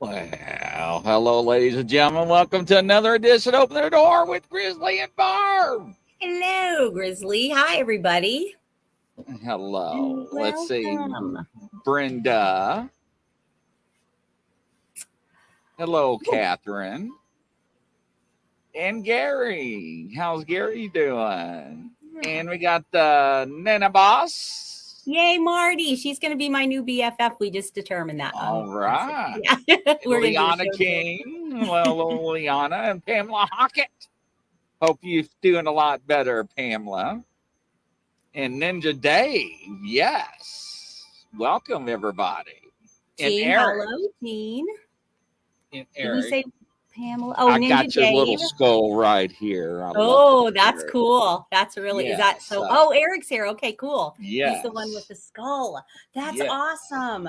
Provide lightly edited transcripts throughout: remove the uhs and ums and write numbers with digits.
Well, hello, ladies and gentlemen. Welcome to another edition of Open the Door with Grizzly and Barb. Hello, Grizzly. Hi, everybody. Hello. Let's see. Welcome. Brenda. Hello, Catherine. And Gary. How's Gary doing? And we got Nana Boss. Yay, Marty. She's going to be my new BFF. We just determined that. All right. Yeah. We're Liana King. Well, Liana and Pamela Hockett. Hope you're doing a lot better, Pamela. And Ninja Dave. Yes. Welcome, everybody. And Jean, Eric. hello, Jean. And Did Eric. we say Pamela? Oh, I Ninja got your Dave. little skull right here. Oh, that's cool. That's really, is that so? Oh, Eric's here. Okay, cool. Yeah. He's the one with the skull. That's Yes. awesome.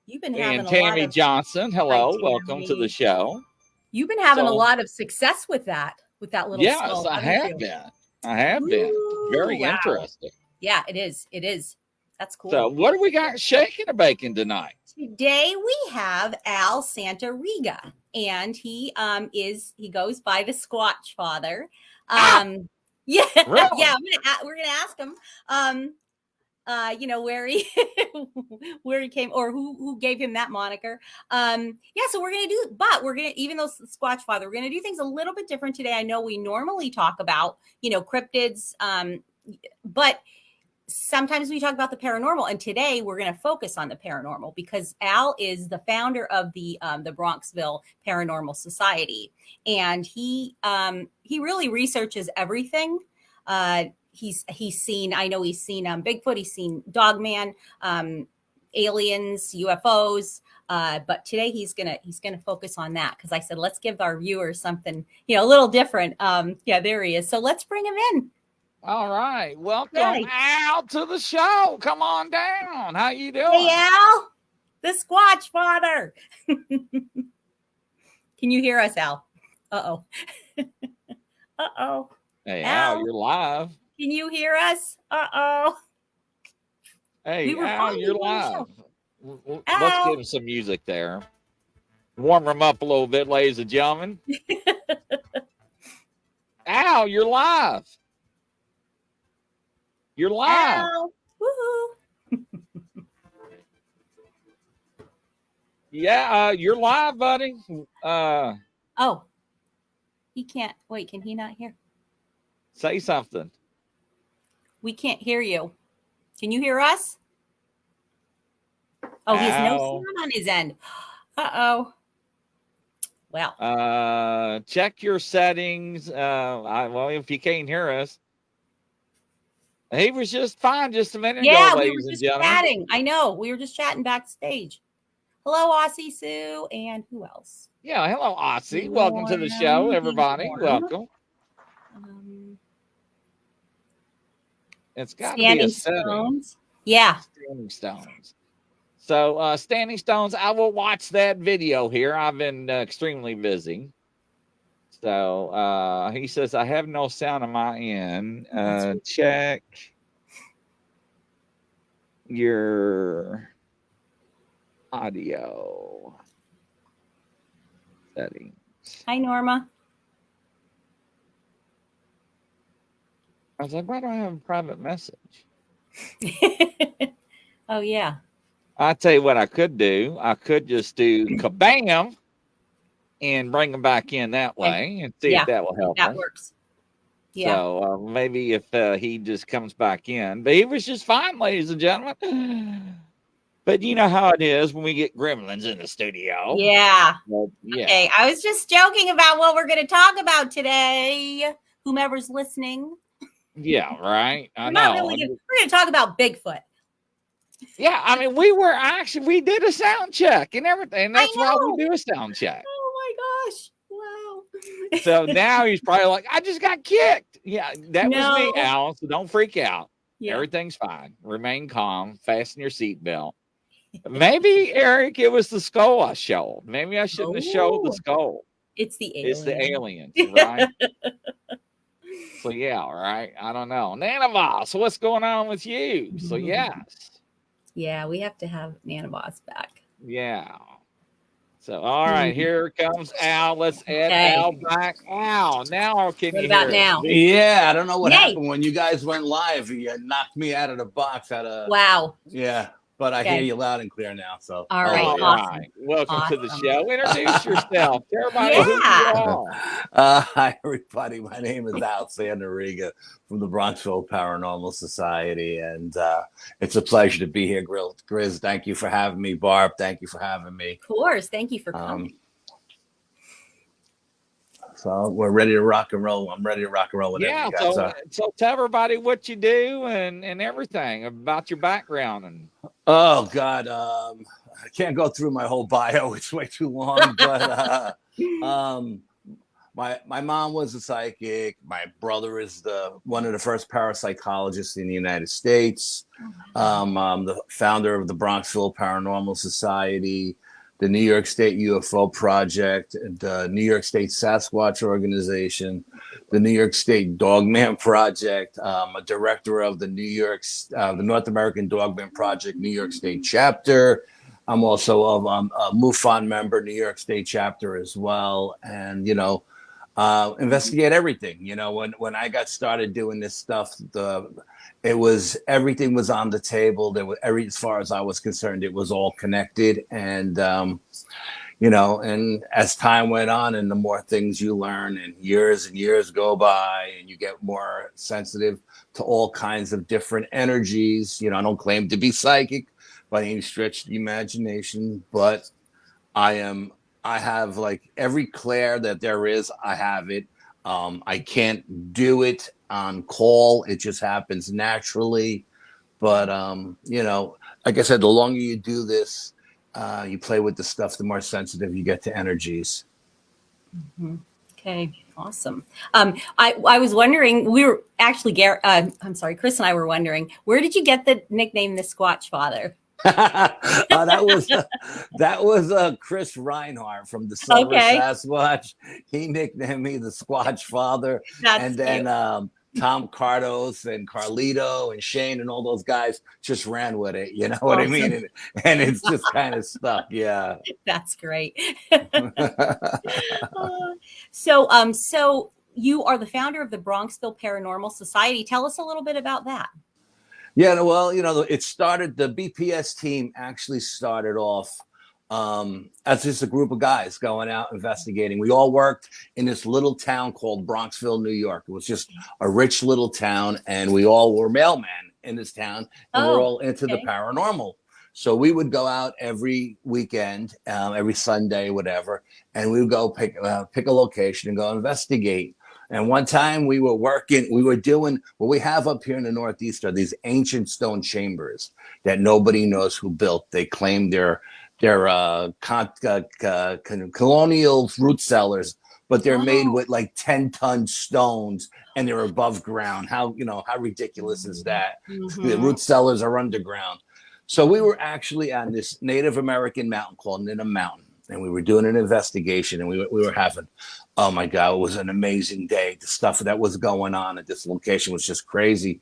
You've been having and a Tammy lot of Johnson. Hello. Hi, Welcome to the show. You've been having a lot of success with that little skull. Yes, I have been. I have been. Very interesting. Yeah, it is. It is. That's cool. So what do we got shaking or baking tonight? Today we have Al Santoriga, and he goes by the Squatch Father. Yeah, really? Yeah. We're gonna ask him. Where he came or who gave him that moniker. So we're gonna even though Squatch Father, we're gonna do things a little bit different today. I know we normally talk about cryptids, but sometimes we talk about the paranormal, and today we're going to focus on the paranormal because Al is the founder of the Bronxville Paranormal Society, and he really researches everything. He's seen Bigfoot, he's seen Dogman, aliens, UFOs, but today he's gonna focus on that because I said let's give our viewers something a little different. There he is. So let's bring him in. All right. Welcome, Al, to the show. Come on down. How you doing? Hey, Al, the Squatch Father. Can you hear us, Al? Uh-oh. Uh-oh. Hey, Al, you're live. Can you hear us? Uh-oh. Hey, Al, you're live. Let's give him some music there. Warm him up a little bit, ladies and gentlemen. Al, you're live. You're live. Woohoo. Yeah, you're live, buddy. Oh, he can't. Wait, can he not hear? Say something. We can't hear you. Can you hear us? Oh, he has no sound on his end. Uh-oh. Well. Check your settings. If you can't hear us. He was just fine just a minute ago, ladies and gentlemen. Chatting. I know. We were just chatting backstage. Hello, Aussie Sue. And who else? Yeah, hello, Aussie. Welcome to the show, everybody. Welcome. It's got to be a Stones. Yeah. Standing Stones. So, Standing Stones, I will watch that video here. I've been extremely busy. So he says, I have no sound on my end. Check your audio settings. Hi, Norma. I was like, why do I have a private message? Oh, yeah. I'll tell you what I could do. I could just do kabam and bring them back in that way and see if that will help. That works. Yeah. So maybe if he just comes back in. But he was just fine, ladies and gentlemen. But you know how it is when we get gremlins in the studio. Yeah. Yeah. Okay. I was just joking about what we're going to talk about today. Whomever's listening. Yeah, right. I know. We're going to talk about Bigfoot. Yeah, I mean, we did a sound check and everything. That's why we do a sound check. Oh my gosh. Wow. So now he's probably like, I just got kicked. Yeah, that was me, Al. So don't freak out. Yeah. Everything's fine. Remain calm. Fasten your seatbelt. Maybe, Eric, it was the skull I showed. Maybe I shouldn't have showed the skull. It's the alien. It's the aliens, right? So, yeah, right. I don't know. Nanavos, what's going on with you? So, yes. Yeah, we have to have Nana Boss back. Yeah. So, all right, here comes Al. Let's add Al back. Al, now can you hear now? Yeah, I don't know what happened when you guys went live. You knocked me out of the box. Wow. Yeah, but I hear you loud and clear now. So all right, awesome. Welcome to the show. Introduce yourself. Everybody, who you are. Hi, everybody. My name is Alexander Riga from the Bronxville Paranormal Society, and it's a pleasure to be here. Grizz, thank you for having me. Barb, thank you for having me. Of course, thank you for coming. So we're ready to rock and roll. I'm ready to rock and roll with you guys. So tell everybody what you do and everything about your background. And oh God, I can't go through my whole bio. It's way too long. But my mom was a psychic. My brother is one of the first parapsychologists in the United States. I'm the founder of the Bronxville Paranormal Society, the New York State UFO Project, the New York State Sasquatch Organization, the New York State Dogman Project. I'm a director of the the North American Dogman Project New York State chapter. I'm also a MUFON member, New York State chapter as well. And, investigate everything. When I got started doing this stuff, everything was on the table. As far as I was concerned, it was all connected. And, and as time went on and the more things you learn and years go by and you get more sensitive to all kinds of different energies, I don't claim to be psychic by any stretch of the imagination, but I have like every clair that there is. I have it. I can't do it on call. It just happens naturally. But, like I said, the longer you do this, you play with the stuff, the more sensitive you get to energies. Mm-hmm. Okay, awesome. I was wondering, we were actually, Chris and I were wondering, where did you get the nickname the Squatch Father? That was Chris Reinhardt from the Silver Sasquatch. He nicknamed me the Squatch Father. That's then Tom Cardos and Carlito and Shane and all those guys just ran with it. You know what I mean? And it's just kind of stuck. Yeah. That's great. So you are the founder of the Bronxville Paranormal Society. Tell us a little bit about that. Yeah, well, it started, the BPS team actually started off as just a group of guys going out investigating. We all worked in this little town called Bronxville, New York. It was just a rich little town, and we all were mailmen in this town, and we're all into the paranormal. So we would go out every weekend, every Sunday, whatever, and we would go pick a location and go investigate. And one time we were doing what we have up here in the Northeast are these ancient stone chambers that nobody knows who built. They claim they're colonial root cellars, but they're made with like 10-ton stones and they're above ground. How ridiculous is that? Mm-hmm. The root cellars are underground. So we were actually on this Native American mountain called Nina Mountain. And we were doing an investigation, and we were having, oh my God, it was an amazing day. The stuff that was going on at this location was just crazy.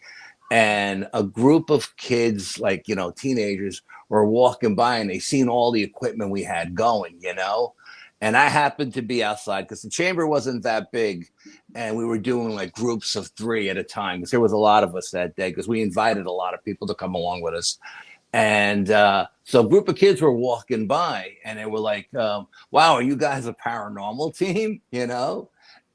And a group of kids, like, teenagers, were walking by, and they seen all the equipment we had going, And I happened to be outside because the chamber wasn't that big. And we were doing like groups of 3 at a time because there was a lot of us that day because we invited a lot of people to come along with us. And so a group of kids were walking by, and they were like, wow, are you guys a paranormal team? And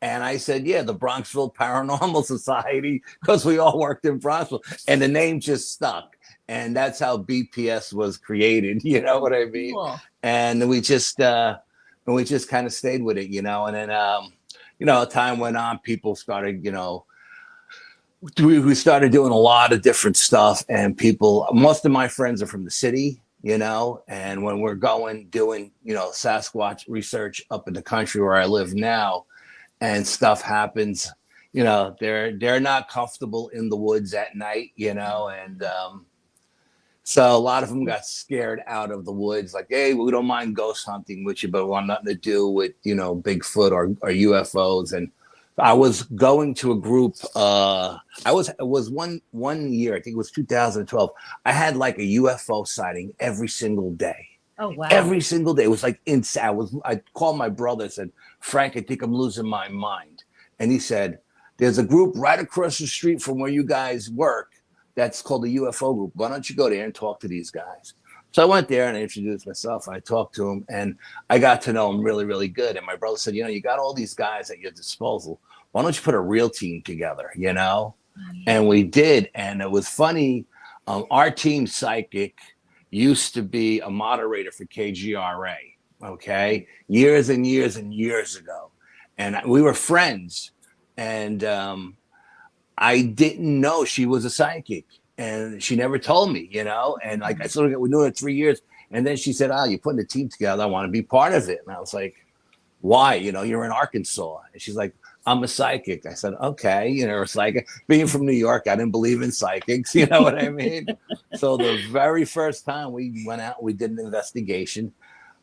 I said, yeah, the Bronxville Paranormal Society, because we all worked in Bronxville. And the name just stuck. And that's how BPS was created. You know what I mean? Cool. And we just kind of stayed with it, And then, time went on. People started, we started doing a lot of different stuff, and most of my friends are from the city, and when we're doing, Sasquatch research up in the country where I live now, and stuff happens, they're not comfortable in the woods at night, and so a lot of them got scared out of the woods, like, hey, we don't mind ghost hunting with you, but we want nothing to do with, Bigfoot or UFOs. And I was going to a group. It was one year. I think it was 2012. I had like a UFO sighting every single day. Oh, wow. Every single day. It was like insane. I called my brother and said, Frank, I think I'm losing my mind. And he said, there's a group right across the street from where you guys work that's called the UFO group. Why don't you go there and talk to these guys? So I went there and I introduced myself. I talked to him and I got to know him really, really good. And my brother said, you got all these guys at your disposal. Why don't you put a real team together, And we did. And it was funny. Our team psychic used to be a moderator for KGRA, okay? Years and years and years ago. And we were friends. And I didn't know she was a psychic. And she never told me, and like I sort of we knew her 3 years. And then she said, you're putting a team together. I want to be part of it. And I was like, why? You're in Arkansas. And she's like, I'm a psychic. I said, okay, a psychic. Being from New York, I didn't believe in psychics. You know what I mean? So the very first time we went out, we did an investigation.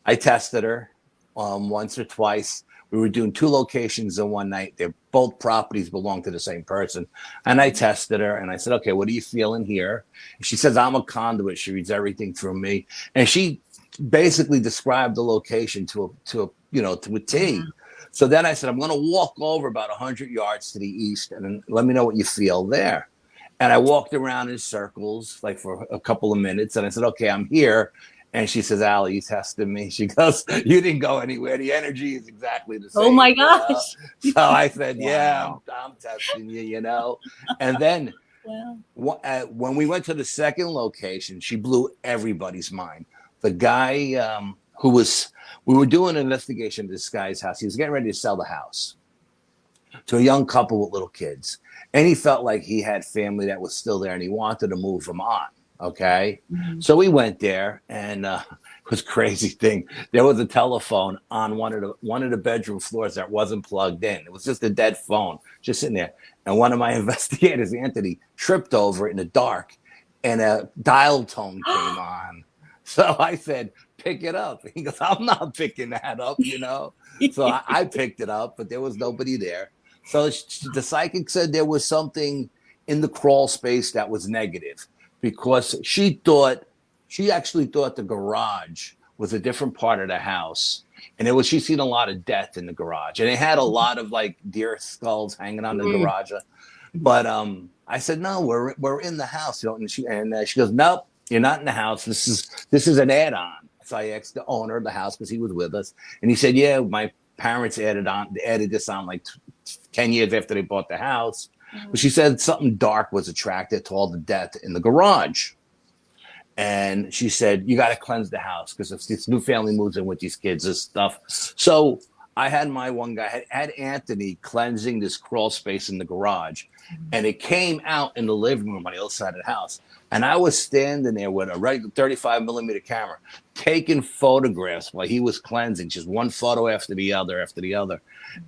I tested her once or twice. We were doing 2 locations in one night. Both properties belong to the same person. And I tested her and I said, okay, what are you feeling here? And she says, I'm a conduit. She reads everything through me. And she basically described the location to a T. So then I said, I'm going to walk over about 100 yards to the east and then let me know what you feel there. And I walked around in circles like for a couple of minutes. And I said, okay, I'm here. And she says, Allie, you tested me. She goes, you didn't go anywhere. The energy is exactly the same. Oh, my gosh. So I said, yeah, I'm testing you, And then when we went to the second location, she blew everybody's mind. The guy we were doing an investigation at this guy's house. He was getting ready to sell the house to a young couple with little kids. And he felt like he had family that was still there and he wanted to move them on. Okay. Mm-hmm. So we went there and it was a crazy thing. There was a telephone on one of the bedroom floors that wasn't plugged in. It was just a dead phone just sitting there. And one of my investigators, Anthony, tripped over it in the dark and a dial tone came on. So I said, pick it up. He goes, I'm not picking that up, So I picked it up, but there was nobody there. So the psychic said there was something in the crawl space that was negative. Because she actually thought the garage was a different part of the house. And she'd seen a lot of death in the garage. And it had a lot of like deer skulls hanging on the garage. But I said, no, we're in the house. And she goes, nope, you're not in the house. This is an add-on. So I asked the owner of the house because he was with us. And he said, yeah, my parents added this on like 10 years after they bought the house. But she said something dark was attracted to all the death in the garage. And she said, you got to cleanse the house because if this new family moves in with these kids and stuff. So I had my one guy, had Anthony cleansing this crawl space in the garage. And it came out in the living room on the other side of the house. And I was standing there with a regular 35 millimeter camera, taking photographs while he was cleansing, just one photo after the other.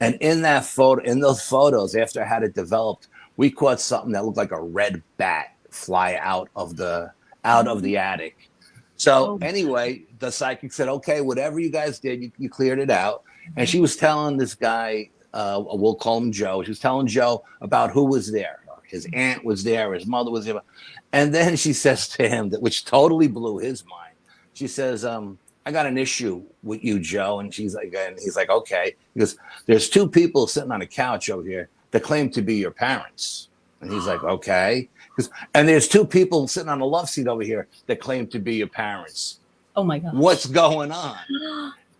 And in those photos, after I had it developed, we caught something that looked like a red bat fly out of the attic. So anyway, the psychic said, okay, whatever you guys did, you cleared it out. And she was telling this guy, we'll call him Joe. She was telling Joe about who was there. His aunt was there. His mother was there. And then she says to him, which totally blew his mind. She says, I got an issue with you, Joe. And he's like, okay. He goes, there's 2 people sitting on a couch over here that claim to be your parents. And he's like, okay. And there's 2 people sitting on a love seat over here that claim to be your parents. Oh my God. What's going on?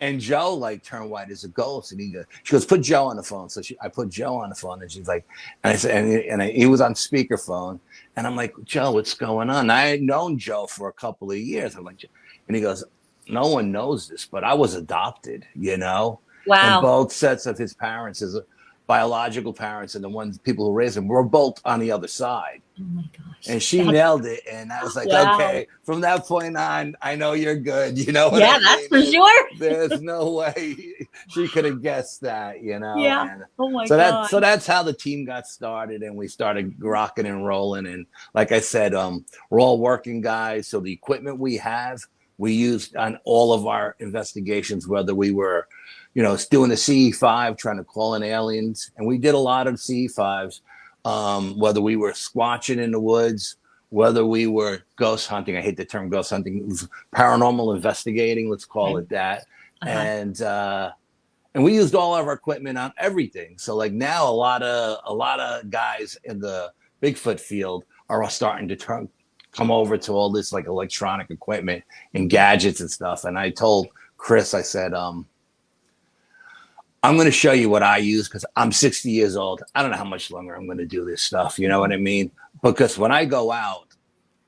And Joe turned white as a ghost. And she goes, put Joe on the phone. So I put Joe on the phone and she's like, and I said, he was on speakerphone. And I'm like, Joe, what's going on? I had known Joe for a couple of years. I'm like, and he goes, no one knows this, but I was adopted, Wow. And both sets of his parents, his biological parents and the people who raised him, were both on the other side. Oh my gosh. And she nailed it. And I was like, okay, from that point on, I know you're good. You know what I mean? That's for sure. There's no way she could have guessed that, Yeah. And oh my God. So that's how the team got started, and we started rocking and rolling. And like I said, we're all working guys. So the equipment we have, we used on all of our investigations, whether we were, doing the CE5, trying to call in aliens. And we did a lot of CE5s, whether we were squatching in the woods, whether we were ghost hunting, I hate the term ghost hunting, it was paranormal investigating, let's call it that. And we used all of our equipment on everything. So like now a lot of guys in the Bigfoot field are all starting to come over to all this like electronic equipment and gadgets and stuff. And I told Chris, I said, I'm going to show you what I use because I'm 60 years old. I don't know how much longer I'm going to do this stuff. You know what I mean? Because when I go out,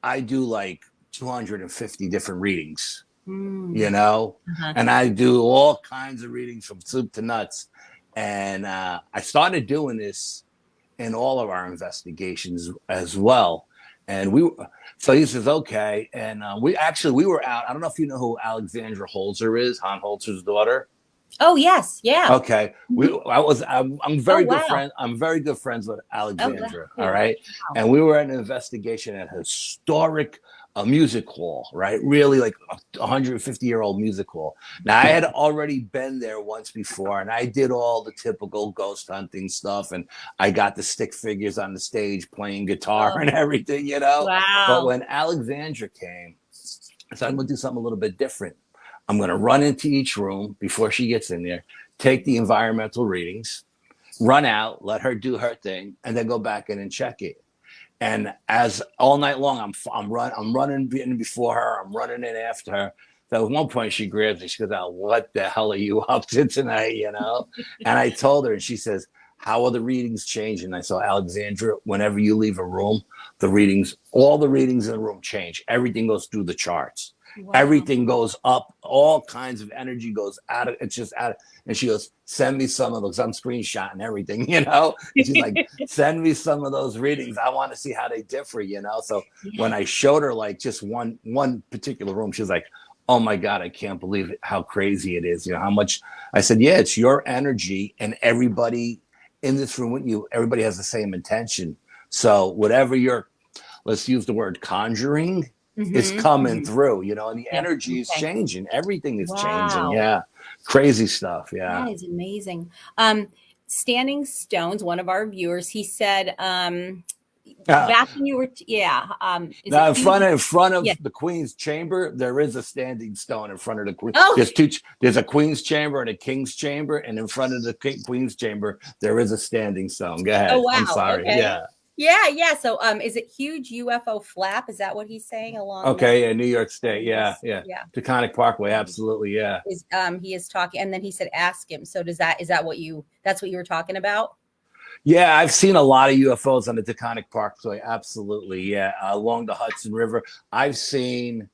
I do like 250 different readings, you know, and I do all kinds of readings from soup to nuts. And I started doing this in all of our investigations as well. And so he says, okay. And we were out. I don't know if you know who Alexandra Holzer is, Han Holzer's daughter. Oh, yes. Yeah. Okay. I'm very good friend. I'm very good friends with Alexandra. All right. Wow. And we were at an investigation at a historic music hall, right? Really like a 150-year-old music hall. Now I had already been there once before and I did all the typical ghost hunting stuff. And I got the stick figures on the stage playing guitar and everything, you know? Wow. But when Alexandra came, I said, I'm going to do something a little bit different. I'm going to run into each room before she gets in there, take the environmental readings, run out, let her do her thing, and then go back in and check it. And as all night long, I'm running in before her, I'm running in after her. So at one point she grabs me, she goes, "Oh, what the hell are you up to tonight?" You know? And I told her, and she says, "How are the readings changing?" I said, "Alexandra, whenever you leave a room, all the readings in the room change. Everything goes through the charts." Wow. Everything goes up, all kinds of energy goes out of it's just out of, and she goes, "Send me some of those." I'm screenshotting everything, you know. And she's like, "Send me some of those readings. I want to see how they differ," you know. So when I showed her like just one particular room, she was like, "Oh my God, I can't believe it, how crazy it is." You know, how much I said, "Yeah, it's your energy, and everybody in this room with you, everybody has the same intention. So whatever let's use the word conjuring, it's coming through, you know, and the energy is changing. Everything is changing. Yeah. Crazy stuff. Yeah. That is amazing. Standing Stones, one of our viewers, he said, back when you were, now in front of the Queen's chamber, there is a standing stone in front of the Queen. Oh. There's a Queen's chamber and a King's chamber. And in front of the Queen's chamber, there is a standing stone. Go ahead. Oh, wow. I'm sorry. Okay. Yeah. Yeah. So, is it huge UFO flap? Is that what he's saying along? Okay. Yeah. New York State. Yeah. Taconic Parkway. Absolutely. Yeah. He is talking, and then he said, "Ask him." So that's what you were talking about? Yeah. I've seen a lot of UFOs on the Taconic Parkway. Absolutely. Yeah. Along the Hudson River. I've seen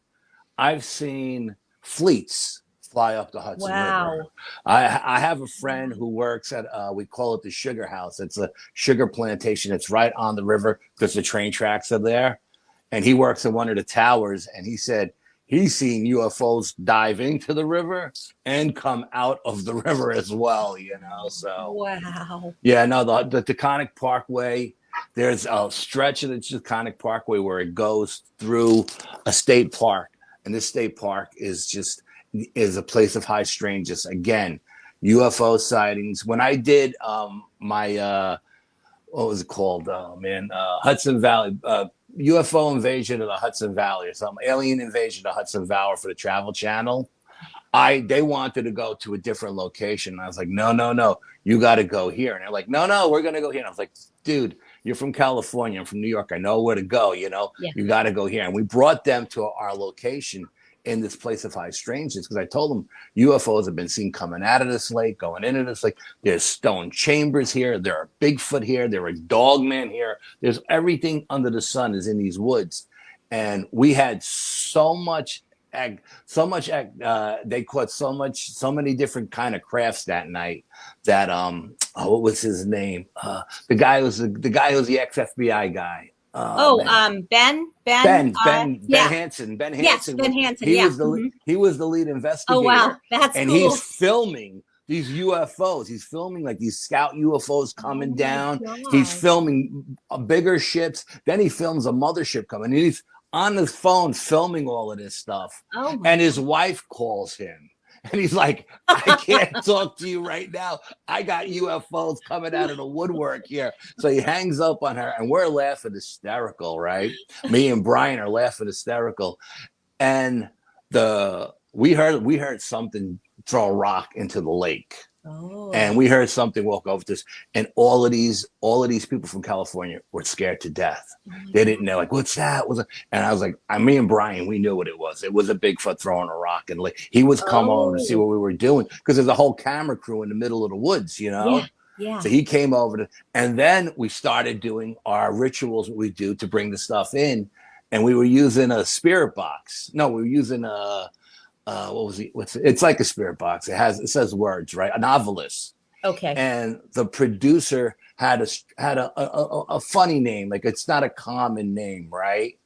fleets fly up the Hudson River. I have a friend who works at we call it the Sugar House. It's a sugar plantation. It's right on the river because the train tracks are there. And he works at one of the towers, and he said he's seen UFOs dive into the river and come out of the river as well, you know. So wow. Yeah, no, the Taconic Parkway, there's a stretch of the Taconic Parkway where it goes through a state park. And this state park is a place of high strangeness. Again, UFO sightings. When I did my what was it called? Hudson Valley UFO invasion of the Hudson Valley or something, alien invasion of Hudson Valley for the Travel Channel. They wanted to go to a different location. And I was like, no, you got to go here. And they're like, no, we're gonna go here. And I was like, dude, you're from California, I'm from New York. I know where to go. You know, You got to go here. And we brought them to our location in this place of high strangeness because I told them UFOs have been seen coming out of this lake, going into this lake. There's stone chambers here. There are Bigfoot here. There are dogmen here. There's everything under the sun is in these woods. And we had so they caught so many different kind of crafts that night that what was his name? The guy who's the ex-FBI guy. Ben Hansen. Ben Hansen. Yes, Ben Hansen. He was the lead investigator. Oh wow, that's and cool. He's filming these UFOs. He's filming like these scout UFOs coming down. He's filming bigger ships. Then he films a mothership coming. And he's on his phone filming all of this stuff. And his wife calls him. And he's like, I can't talk to you right now. I got UFOs coming out of the woodwork here. So he hangs up on her, and we're laughing hysterical, right? Me and Brian are laughing hysterical. And we heard something throw a rock into the lake. Oh. And we heard something walk over to us, and all of these people from California were scared to death. They didn't know, like, what's that? And I was like, me and Brian, we knew what it was. It was a Bigfoot throwing a rock, and like he was come over to see what we were doing because there's a whole camera crew in the middle of the woods, you know. Yeah. So he came over and then we started doing our rituals, what we do to bring the stuff in, and we were using a spirit box. No, we were using a. What was it? It's like a spirit box. It says words, right? An Ovilus. Okay. And the producer had a funny name, like it's not a common name, right?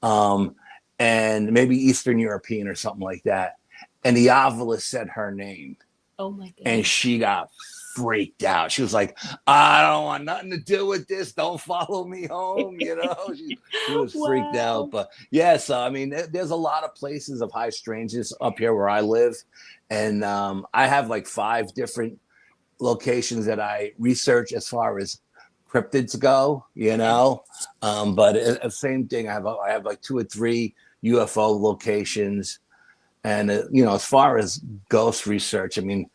And maybe Eastern European or something like that. And the Ovilus said her name. Oh my goodness. And she got freaked out. She was like, I don't want nothing to do with this. Don't follow me home. You know, she was freaked out. But yeah, so I mean, there's a lot of places of high strangeness up here where I live. And I have like 5 different locations that I research as far as cryptids go, you know. But same thing. I have like 2 or 3 UFO locations. And you know, as far as ghost research, I mean,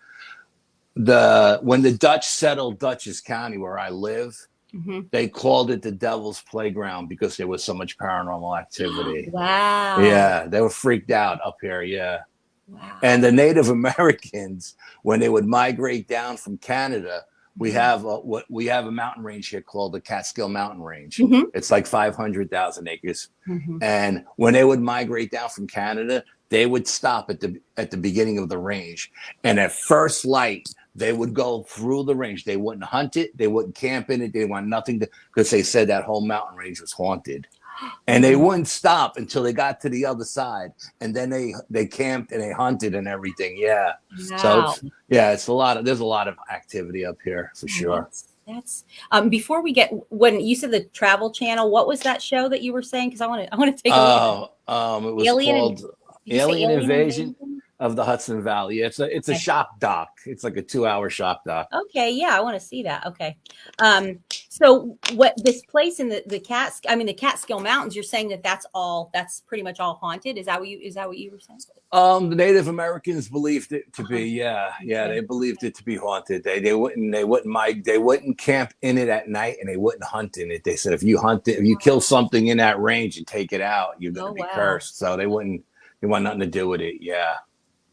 when the Dutch settled Dutchess County where I live, they called it the Devil's Playground because there was so much paranormal activity. Wow. Yeah, they were freaked out up here. Yeah. Wow. And the Native Americans, when they would migrate down from Canada, we have a mountain range here called the Catskill Mountain Range. It's like 500,000 acres. And when they would migrate down from Canada, they would stop at the beginning of the range, and at first light, they would go through the range. They wouldn't hunt it. They wouldn't camp in it. They want nothing to, because they said that whole mountain range was haunted. And they wouldn't stop until they got to the other side. And then they camped and they hunted and everything. Yeah. Wow. So there's a lot of activity up here for sure. That's before we get, when you said the Travel Channel, what was that show that you were saying? Because I want to take a look. It was called Alien Invasion of the Hudson Valley. Yeah, it's a shock doc. It's like a 2-hour shock doc. Okay, yeah, I want to see that. Okay, so what this place in the Catskill Mountains? You're saying that's pretty much all haunted. Is that what you were saying? The Native Americans believed it to be. Yeah, they believed it to be haunted. They wouldn't camp in it at night, and they wouldn't hunt in it. They said if you kill something in that range and take it out, you're going to be cursed. So they want nothing to do with it. Yeah.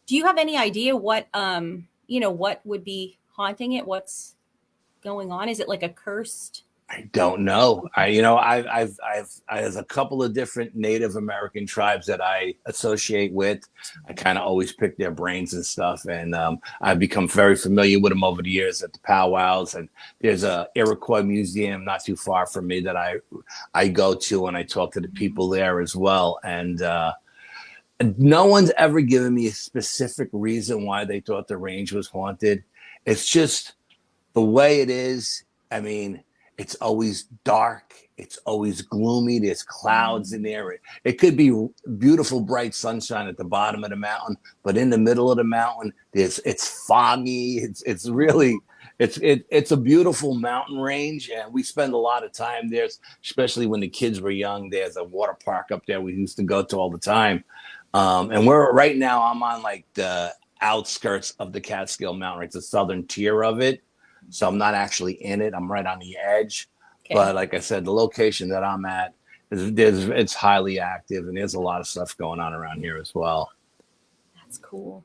Do you have any idea what what would be haunting it? What's going on? Is it like a cursed? I don't know. There's a couple of different Native American tribes that I associate with. I kind of always pick their brains and stuff, and I've become very familiar with them over the years at the powwows. And there's a Iroquois museum not too far from me that I go to, and I talk to the people there as well. And no one's ever given me a specific reason why they thought the range was haunted. It's just the way it is. I mean, it's always dark. It's always gloomy. There's clouds in there. It could be beautiful, bright sunshine at the bottom of the mountain, but in the middle of the mountain, it's foggy. It's a beautiful mountain range, and we spend a lot of time there, especially when the kids were young. There's a water park up there we used to go to all the time. And I'm on like the outskirts of the Catskill Mountain. It's a southern tier of it. So I'm not actually in it. I'm right on the edge. Okay. But like I said, the location that I'm at it's highly active, and there's a lot of stuff going on around here as well. That's cool.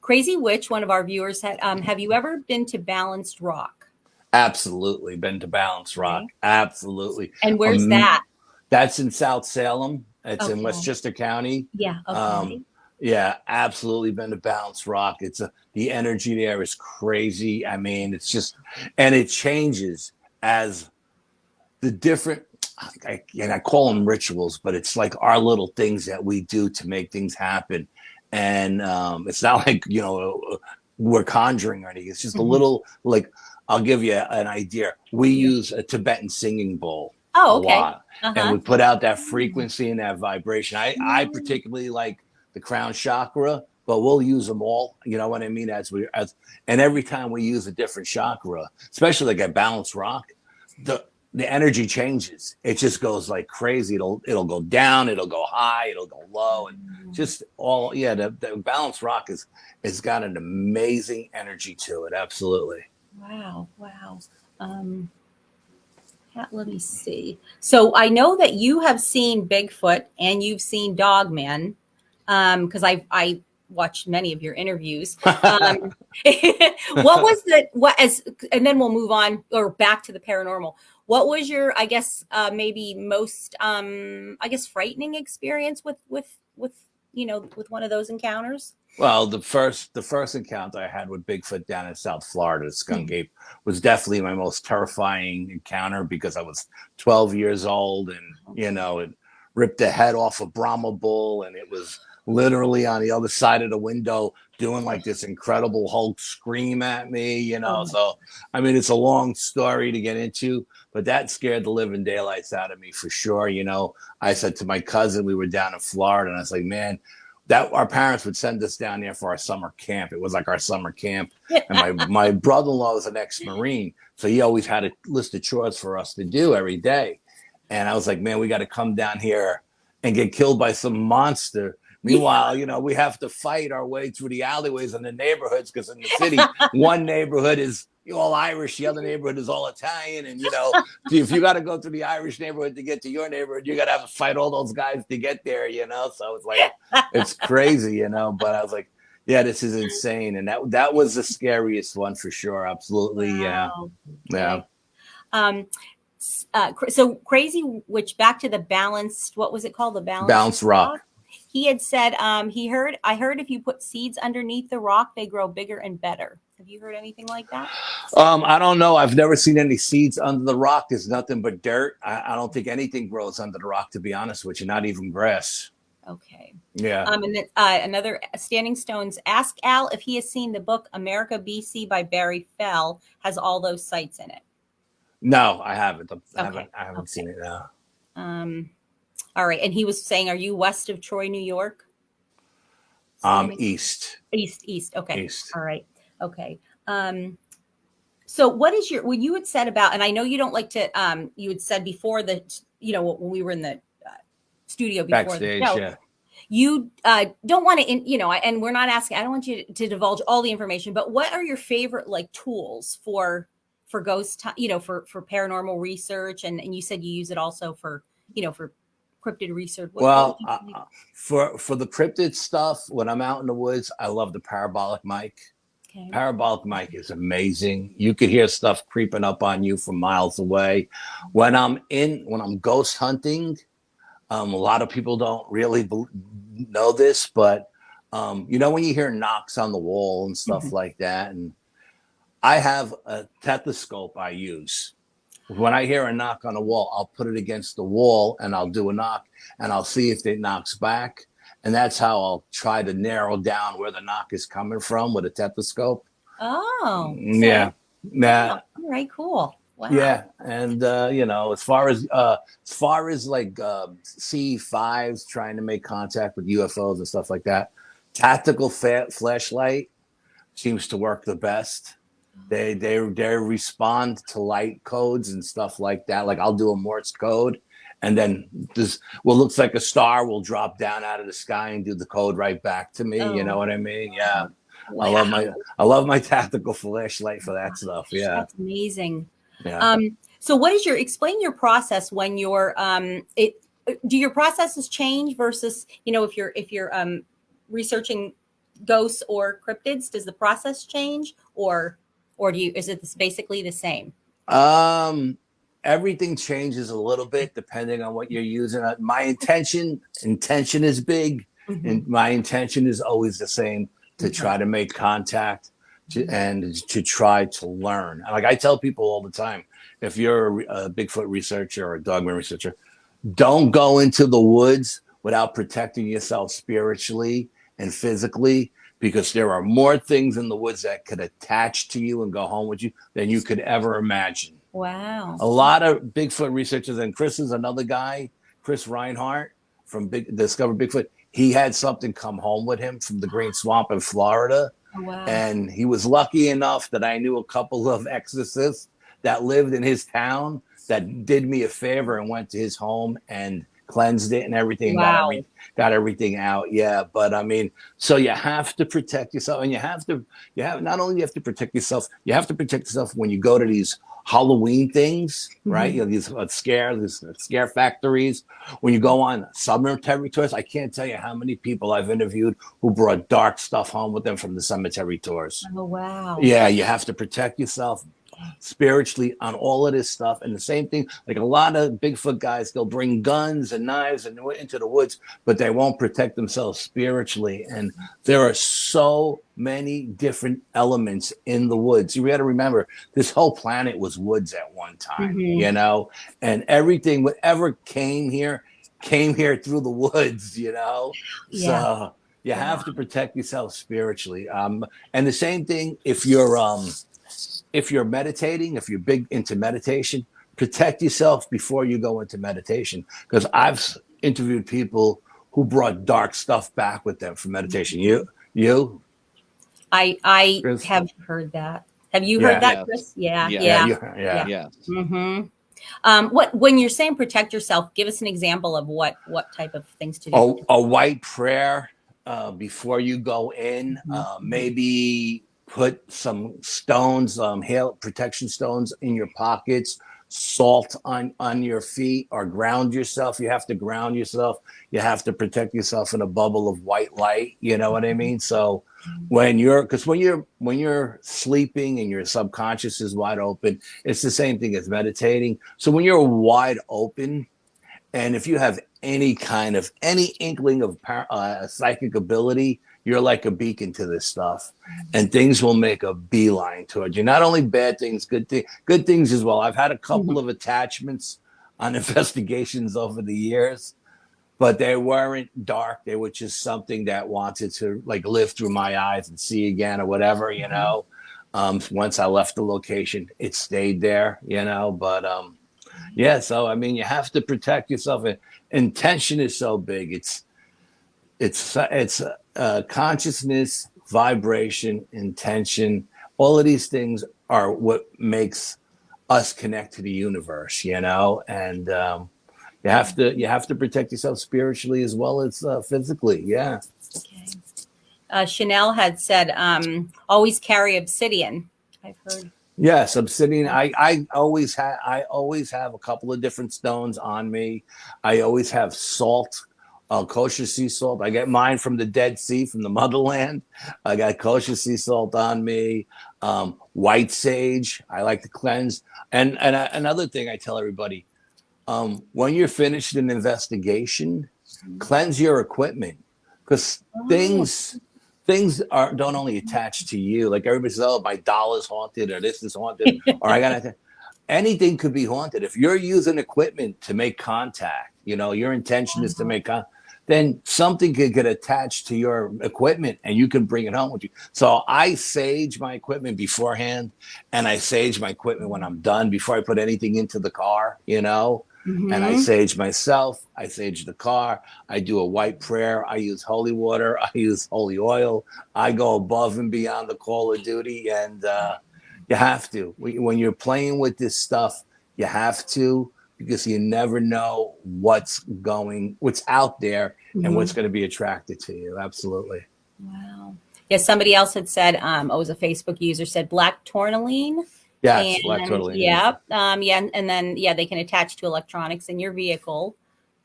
Crazy Witch, one of our viewers said, have you ever been to Balanced Rock? Absolutely. Been to Balanced Rock. Okay. Absolutely. And where's that? That's in South Salem. It's in Westchester County. Yeah. Okay. Yeah, absolutely been to Balanced Rock. The energy there is crazy. I mean, it's just, and it changes as the different, I call them rituals, but it's like our little things that we do to make things happen. And it's not like, we're conjuring or anything. It's just a little, like, I'll give you an idea. We use a Tibetan singing bowl. Oh, okay. A lot. And we put out that frequency and that vibration. I particularly like the crown chakra but we'll use them all. You know what I mean? And every time we use a different chakra, especially like a balanced rock, the energy changes. It just goes like crazy. It'll go down, it'll go high, it'll go low, and just all. Yeah, the balanced rock is got an amazing energy to it. Absolutely. Wow. Let me see. So I know that you have seen Bigfoot and you've seen Dogman, because I watched many of your interviews. What was and then we'll move on or back to the paranormal. What was your, I guess, maybe most, I guess, frightening experience with one of those encounters? Well, the first encounter I had with Bigfoot down in South Florida, Skunk Ape, was definitely my most terrifying encounter because I was 12 years old, and it ripped the head off a Brahma bull, and it was literally on the other side of the window doing like this incredible Hulk scream at me, So, I mean, it's a long story to get into, but that scared the living daylights out of me for sure. I said to my cousin, we were down in Florida, and I was like, man, that our parents would send us down there for our summer camp. It was like our summer camp. And my brother-in-law was an ex-Marine, so he always had a list of chores for us to do every day. And I was like, man, we got to come down here and get killed by some monster. Meanwhile, we have to fight our way through the alleyways in the neighborhoods, because in the city, one neighborhood is all Irish, the other neighborhood is all Italian. And, if you got to go through the Irish neighborhood to get to your neighborhood, you got to have to fight all those guys to get there, So it's like, it's crazy, But I was like, yeah, this is insane. And that was the scariest one for sure. Absolutely. Wow. Yeah. So Crazy Witch, back to the balanced, what was it called? The balanced rock. He had said, I heard if you put seeds underneath the rock, they grow bigger and better. Have you heard anything like that? I don't know. I've never seen any seeds under the rock. There's nothing but dirt. I don't think anything grows under the rock, to be honest with you, not even grass. Okay. Yeah. And then another Standing Stones, ask Al if he has seen the book America BC by Barry Fell, has all those sites in it. No, I haven't. I haven't seen it now. All right. And he was saying, are you west of Troy, New York? East. East. Okay. East. All right. Okay. So what is when you had said about, and I know you don't like to, you had said before that, when we were in the studio before backstage, the show, yeah. You don't want to, and we're not asking, I don't want you to divulge all the information, but what are your favorite tools for ghost, for paranormal research? And you said you use it also for cryptid research. For the cryptid stuff, when I'm out in the woods, I love the parabolic mic. Okay. Parabolic mic is amazing. You could hear stuff creeping up on you from miles away. When I'm ghost hunting, a lot of people don't really know this, but when you hear knocks on the wall and stuff like that, and I have a stethoscope I use. When I hear a knock on the wall, I'll put it against the wall and I'll do a knock, and I'll see if it knocks back. And that's how I'll try to narrow down where the knock is coming from with a stethoscope. Oh. Yeah. All right, cool. Wow. Yeah. And, as far as C5s trying to make contact with UFOs and stuff like that, tactical flashlight seems to work the best. They respond to light codes and stuff like that. Like I'll do a Morse code, and then what looks like a star will drop down out of the sky and do the code right back to me. You know what I mean? Yeah. Wow. I love my tactical flashlight for that stuff. Yeah. That's amazing. Yeah. So explain your process when you're do your processes change versus, if you're researching ghosts or cryptids, does the process change or is it basically the same? Everything changes a little bit depending on what you're using. My intention is big, and my intention is always the same, to try to make contact and to try to learn. Like I tell people all the time, if you're a Bigfoot researcher or a Dogman researcher, don't go into the woods without protecting yourself spiritually and physically, because there are more things in the woods that could attach to you and go home with you than you could ever imagine. Wow. A lot of Bigfoot researchers, and Chris is another guy, Chris Reinhardt from Discover Bigfoot. he had something come home with him from the Green Swamp in Florida. Oh, wow. And he was lucky enough that I knew a couple of exorcists that lived in his town that did me a favor and went to his home and cleansed it and everything. Wow. Got everything out. Yeah. But I mean, so you have to protect yourself, and not only you have to protect yourself, you have to protect yourself when you go to these Halloween things, right? You know, these scare factories. When you go on cemetery tours, I can't tell you how many people I've interviewed who brought dark stuff home with them from the cemetery tours. Oh, wow. Yeah, you have to protect yourself spiritually on all of this stuff. And the same thing, like a lot of Bigfoot guys, they'll bring guns and knives and into the woods, but they won't protect themselves spiritually. And there are so many different elements in the woods. You got to remember, this whole planet was woods at one time, you know, and everything, whatever came here through the woods, you know. Yeah. So you have to protect yourself spiritually. And the same thing if you're meditating, if you're big into meditation, protect yourself before you go into meditation. Because I've interviewed people who brought dark stuff back with them from meditation. You? I Chris? have heard that. Have you heard that, Chris? Yeah. Yes. When you're saying protect yourself, give us an example of what type of things to do. A white prayer before you go in. Maybe put some stones, hail protection stones in your pockets, salt on your feet, or ground yourself. You have to ground yourself. You have to protect yourself in a bubble of white light. You know what I mean? So when you're sleeping and your subconscious is wide open, it's the same thing as meditating. So when you're wide open, and if you have any inkling of psychic ability, you're like a beacon to this stuff, and things will make a beeline towards you. Not only bad things, good things as well. I've had a couple of attachments on investigations over the years, but they weren't dark. They were just something that wanted to like live through my eyes and see again or whatever, you know. Once I left the location, it stayed there, you know. But yeah, so I mean, you have to protect yourself. Intention is so big. It's consciousness, vibration, intention. All of these things are what makes us connect to the universe, you know. And you have to protect yourself spiritually as well as physically. Yeah. Okay. Chanel had said, always carry obsidian. I've heard. Yes, obsidian. I always have a couple of different stones on me. I always have salt. Kosher sea salt. I get mine from the Dead Sea, from the motherland. I got kosher sea salt on me. White sage. I like to cleanse. And another thing I tell everybody, when you're finished an investigation, cleanse your equipment, because things don't only attach to you. Like everybody says, oh, my dollar's haunted, or this is haunted, or I got anything could be haunted. If you're using equipment to make contact, you know, your intention is to make contact, then something could get attached to your equipment and you can bring it home with you. So I sage my equipment beforehand, and I sage my equipment when I'm done before I put anything into the car, you know. And I sage myself, I sage the car, I do a white prayer, I use holy water, I use holy oil, I go above and beyond the call of duty. And you have to. When you're playing with this stuff, you have to, because you never know what's out there and what's going to be attracted to you. Absolutely. Wow. Yeah, somebody else had said, it was a Facebook user, said black tourmaline. Yes, black tourmaline. Yeah. And then they can attach to electronics in your vehicle.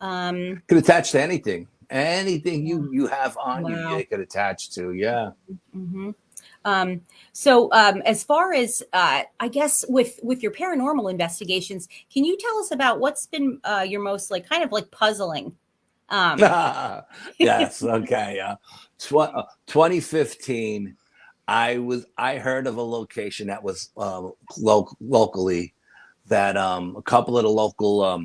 Can attach to anything. Anything you have on you, they could attach to. Yeah. So as far as I guess with your paranormal investigations, can you tell us about what's been your most kind of puzzling? Yes. Okay. 2015, I heard of a location that was locally that a couple of the local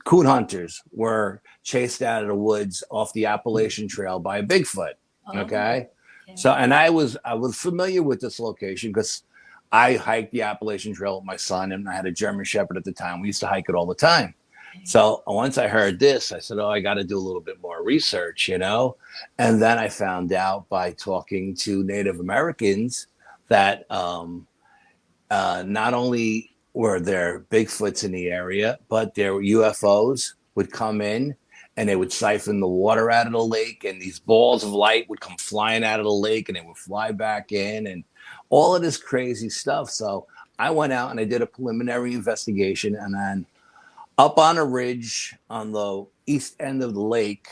coon hunters were chased out of the woods off the Appalachian Trail by a Bigfoot. Okay. So, and I was familiar with this location because I hiked the Appalachian Trail with my son, and I had a German Shepherd at the time. We used to hike it all the time. So once I heard this, I said, oh, I got to do a little bit more research, And then I found out by talking to Native Americans that not only were there Bigfoots in the area, but there were UFOs would come in and they would siphon the water out of the lake, and these balls of light would come flying out of the lake and they would fly back in, and all of this crazy stuff. So I went out and I did a preliminary investigation, and then up on a ridge on the east end of the lake,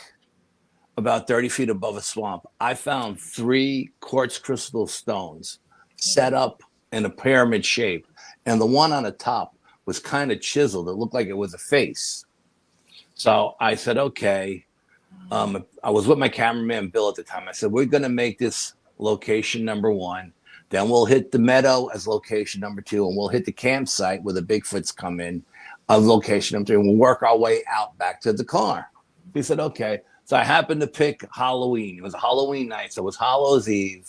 about 30 feet above a swamp, I found 3 quartz crystal stones set up in a pyramid shape. And the one on the top was kind of chiseled. It looked like it was a face. So I said, okay. I was with my cameraman, Bill, at the time. I said, we're going to make this location number 1. Then we'll hit the meadow as location number 2. And we'll hit the campsite where the Bigfoots come in of location number 3. And we'll work our way out back to the car. He said, okay. So I happened to pick Halloween. It was a Halloween night. So it was Hallows Eve.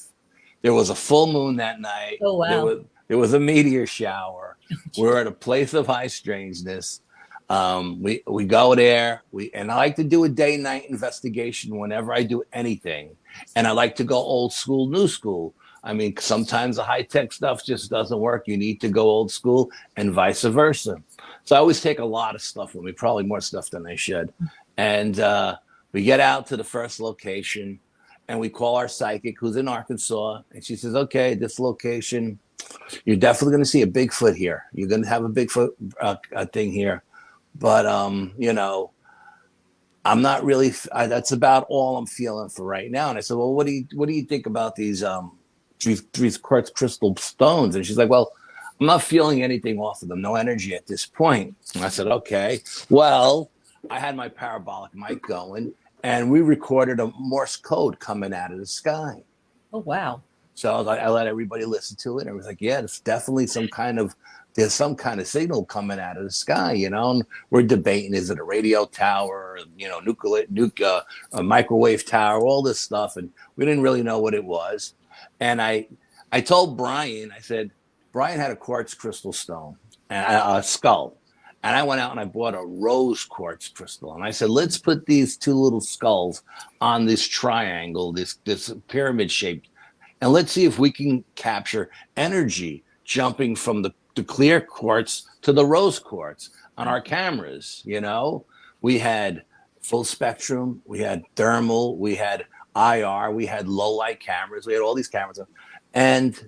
There was a full moon that night. Oh, wow. There was a meteor shower. We're at a place of high strangeness. We go there. And I like to do a day-night investigation whenever I do anything. And I like to go old school, new school. I mean, sometimes the high-tech stuff just doesn't work. You need to go old school and vice versa. So I always take a lot of stuff with me, probably more stuff than I should. And we get out to the first location, and we call our psychic, who's in Arkansas, and she says, okay, this location, you're definitely going to see a Bigfoot here. You're going to have a Bigfoot thing here. But, I'm not really, that's about all I'm feeling for right now. And I said, well, what do you think about these quartz crystal stones? And she's like, well, I'm not feeling anything off of them. No energy at this point. And I said, okay, well, I had my parabolic mic going, and we recorded a Morse code coming out of the sky. Oh, wow. So I let everybody listen to it. And I was like, yeah, it's definitely there's some kind of signal coming out of the sky, And we're debating, is it a radio tower, a microwave tower, all this stuff. And we didn't really know what it was. And I told Brian, I said, Brian had a quartz crystal stone and a skull. And I went out and I bought a rose quartz crystal. And I said, let's put these 2 little skulls on this triangle, this pyramid shape. And let's see if we can capture energy jumping from the clear quartz to the rose quartz on our cameras. We had full spectrum, we had thermal, we had IR, we had low light cameras. We had all these cameras. And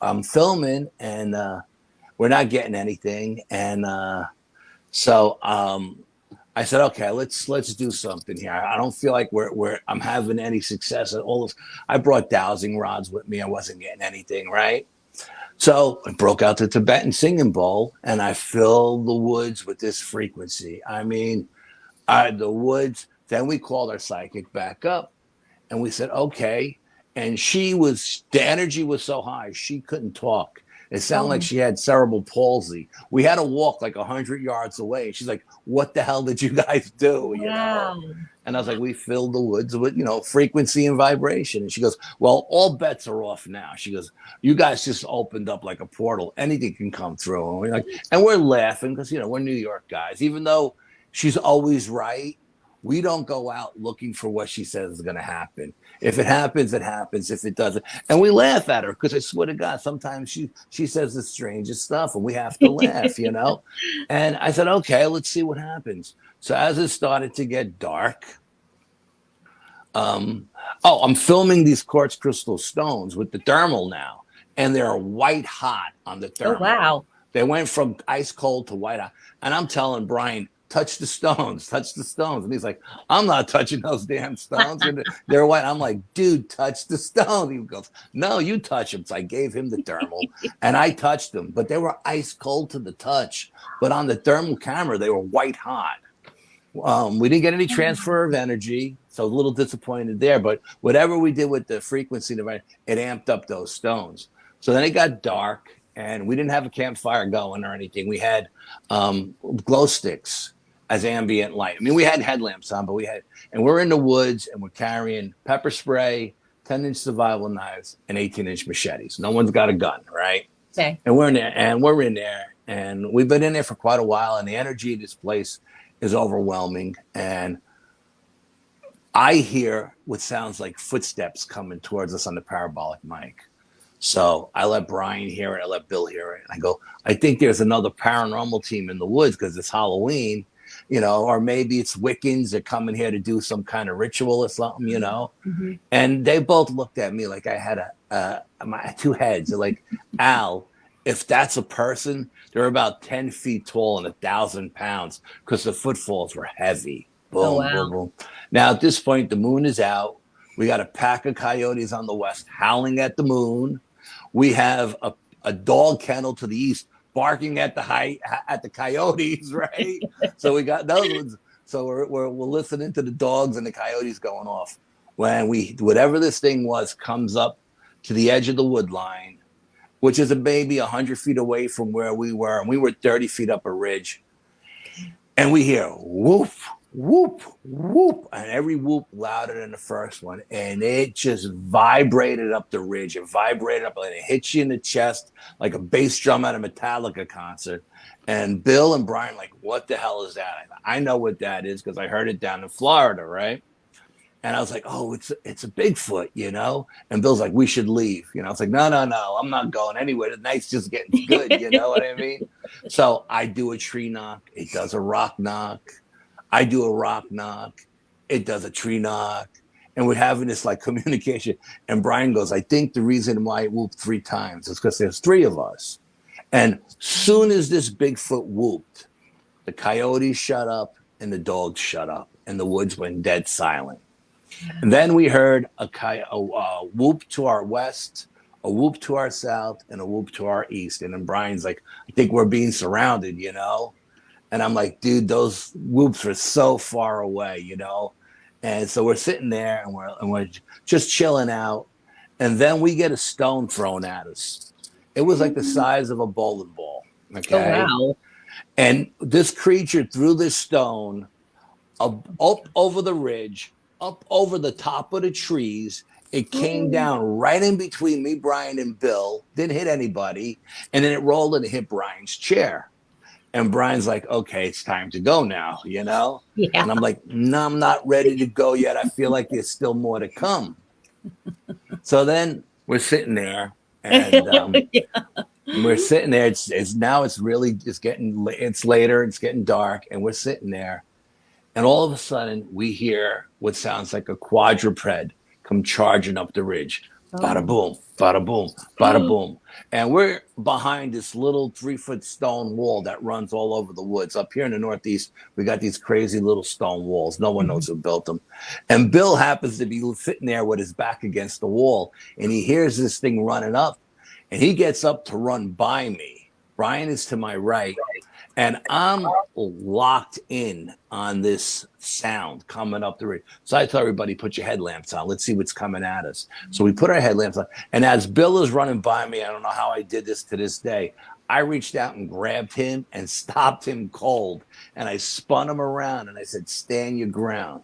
I'm filming, and we're not getting anything. And so I said, okay, let's do something here. I don't feel like I'm having any success at all. I brought dowsing rods with me. I wasn't getting anything, right? So I broke out the Tibetan singing bowl, and I filled the woods with this frequency. I mean, the woods. Then we called our psychic back up, and we said, okay. And the energy was so high, she couldn't talk. It sounded like she had cerebral palsy. We had to walk like 100 yards away. She's like, what the hell did you guys do? Wow. And I was like, we filled the woods with, frequency and vibration. And she goes, well, all bets are off now. She goes, you guys just opened up like a portal. Anything can come through. And we're laughing because, we're New York guys. Even though she's always right, we don't go out looking for what she says is going to happen. If it happens, it happens. If it doesn't, and we laugh at her because I swear to God, sometimes she says the strangest stuff, and we have to laugh, And I said, okay, let's see what happens. So as it started to get dark, I'm filming these quartz crystal stones with the thermal now, and they're white hot on the thermal. Oh, wow. They went from ice cold to white hot, and I'm telling Brian, touch the stones. And he's like, I'm not touching those damn stones. They're white. I'm like, dude, touch the stone. He goes, no, you touch them. So I gave him the thermal and I touched them, but they were ice cold to the touch. But on the thermal camera, they were white hot. We didn't get any transfer of energy, so a little disappointed there. But whatever we did with the frequency, it amped up those stones. So then it got dark, and we didn't have a campfire going or anything. We had glow sticks as ambient light. I mean, we had headlamps on, but and we're in the woods, and we're carrying pepper spray, 10-inch survival knives, and 18-inch machetes. No one's got a gun, right? Okay. And we're in there, And we've been in there for quite a while, and the energy of this place is overwhelming. And I hear what sounds like footsteps coming towards us on the parabolic mic. So I let Brian hear it. I let Bill hear it. I go, I think there's another paranormal team in the woods because it's Halloween, or maybe it's Wiccans that coming here to do some kind of ritual or something, Mm-hmm. And they both looked at me like I had my two heads. They're like, Al, if that's a person, they're about 10 feet tall and 1,000 pounds because the footfalls were heavy. Boom, boom, boom. Now, at this point, the moon is out. We got a pack of coyotes on the west howling at the moon. We have a dog kennel to the east barking at the coyotes, right? So we got those ones. So we're listening to the dogs and the coyotes going off. When whatever this thing was comes up to the edge of the wood line, which is maybe 100 feet away from where we were, and we were 30 feet up a ridge, and we hear whoop, whoop, whoop, and every whoop louder than the first one, and it just vibrated up the ridge. It vibrated up, and it hit you in the chest like a bass drum at a Metallica concert. And Bill and Brian like, what the hell is that? I know what that is because I heard it down in Florida, right? And I was like, oh, it's a Bigfoot, And Bill's like, we should leave. I was like, no, I'm not going anywhere. The night's just getting good, you know what I mean? So I do a tree knock. It does a rock knock. I do a rock knock. It does a tree knock. And we're having this like communication. And Brian goes, I think the reason why it whooped 3 times is because there's 3 of us. And soon as this Bigfoot whooped, the coyotes shut up and the dogs shut up and the woods went dead silent. And then we heard a whoop to our west, a whoop to our south, and a whoop to our east. And then Brian's like, I think we're being surrounded, And I'm like, dude, those whoops were so far away, And so we're sitting there and we're just chilling out. And then we get a stone thrown at us. It was like the size of a bowling ball. Okay. Oh, wow. And this creature threw this stone up over the ridge, up over the top of the trees. It came down right in between me, Brian, and Bill. Didn't hit anybody. And then it rolled and it hit Brian's chair. And Brian's like, okay, it's time to go now, Yeah. And I'm like, no, I'm not ready to go yet. I feel like there's still more to come. So then we're sitting there and we're sitting there. It's later. It's getting dark and we're sitting there. And all of a sudden we hear what sounds like a quadruped come charging up the ridge. Bada boom, bada boom, bada boom. And we're behind this little 3-foot stone wall that runs all over the woods. Up here in the Northeast, we got these crazy little stone walls. No one knows who built them. And Bill happens to be sitting there with his back against the wall. And he hears this thing running up. And he gets up to run by me. Brian is to my right. And I'm locked in on this sound coming up the ridge. So I tell everybody, put your headlamps on. Let's see what's coming at us. So we put our headlamps on. And as Bill is running by me, I don't know how I did this to this day. I reached out and grabbed him and stopped him cold. And I spun him around and I said, stand your ground.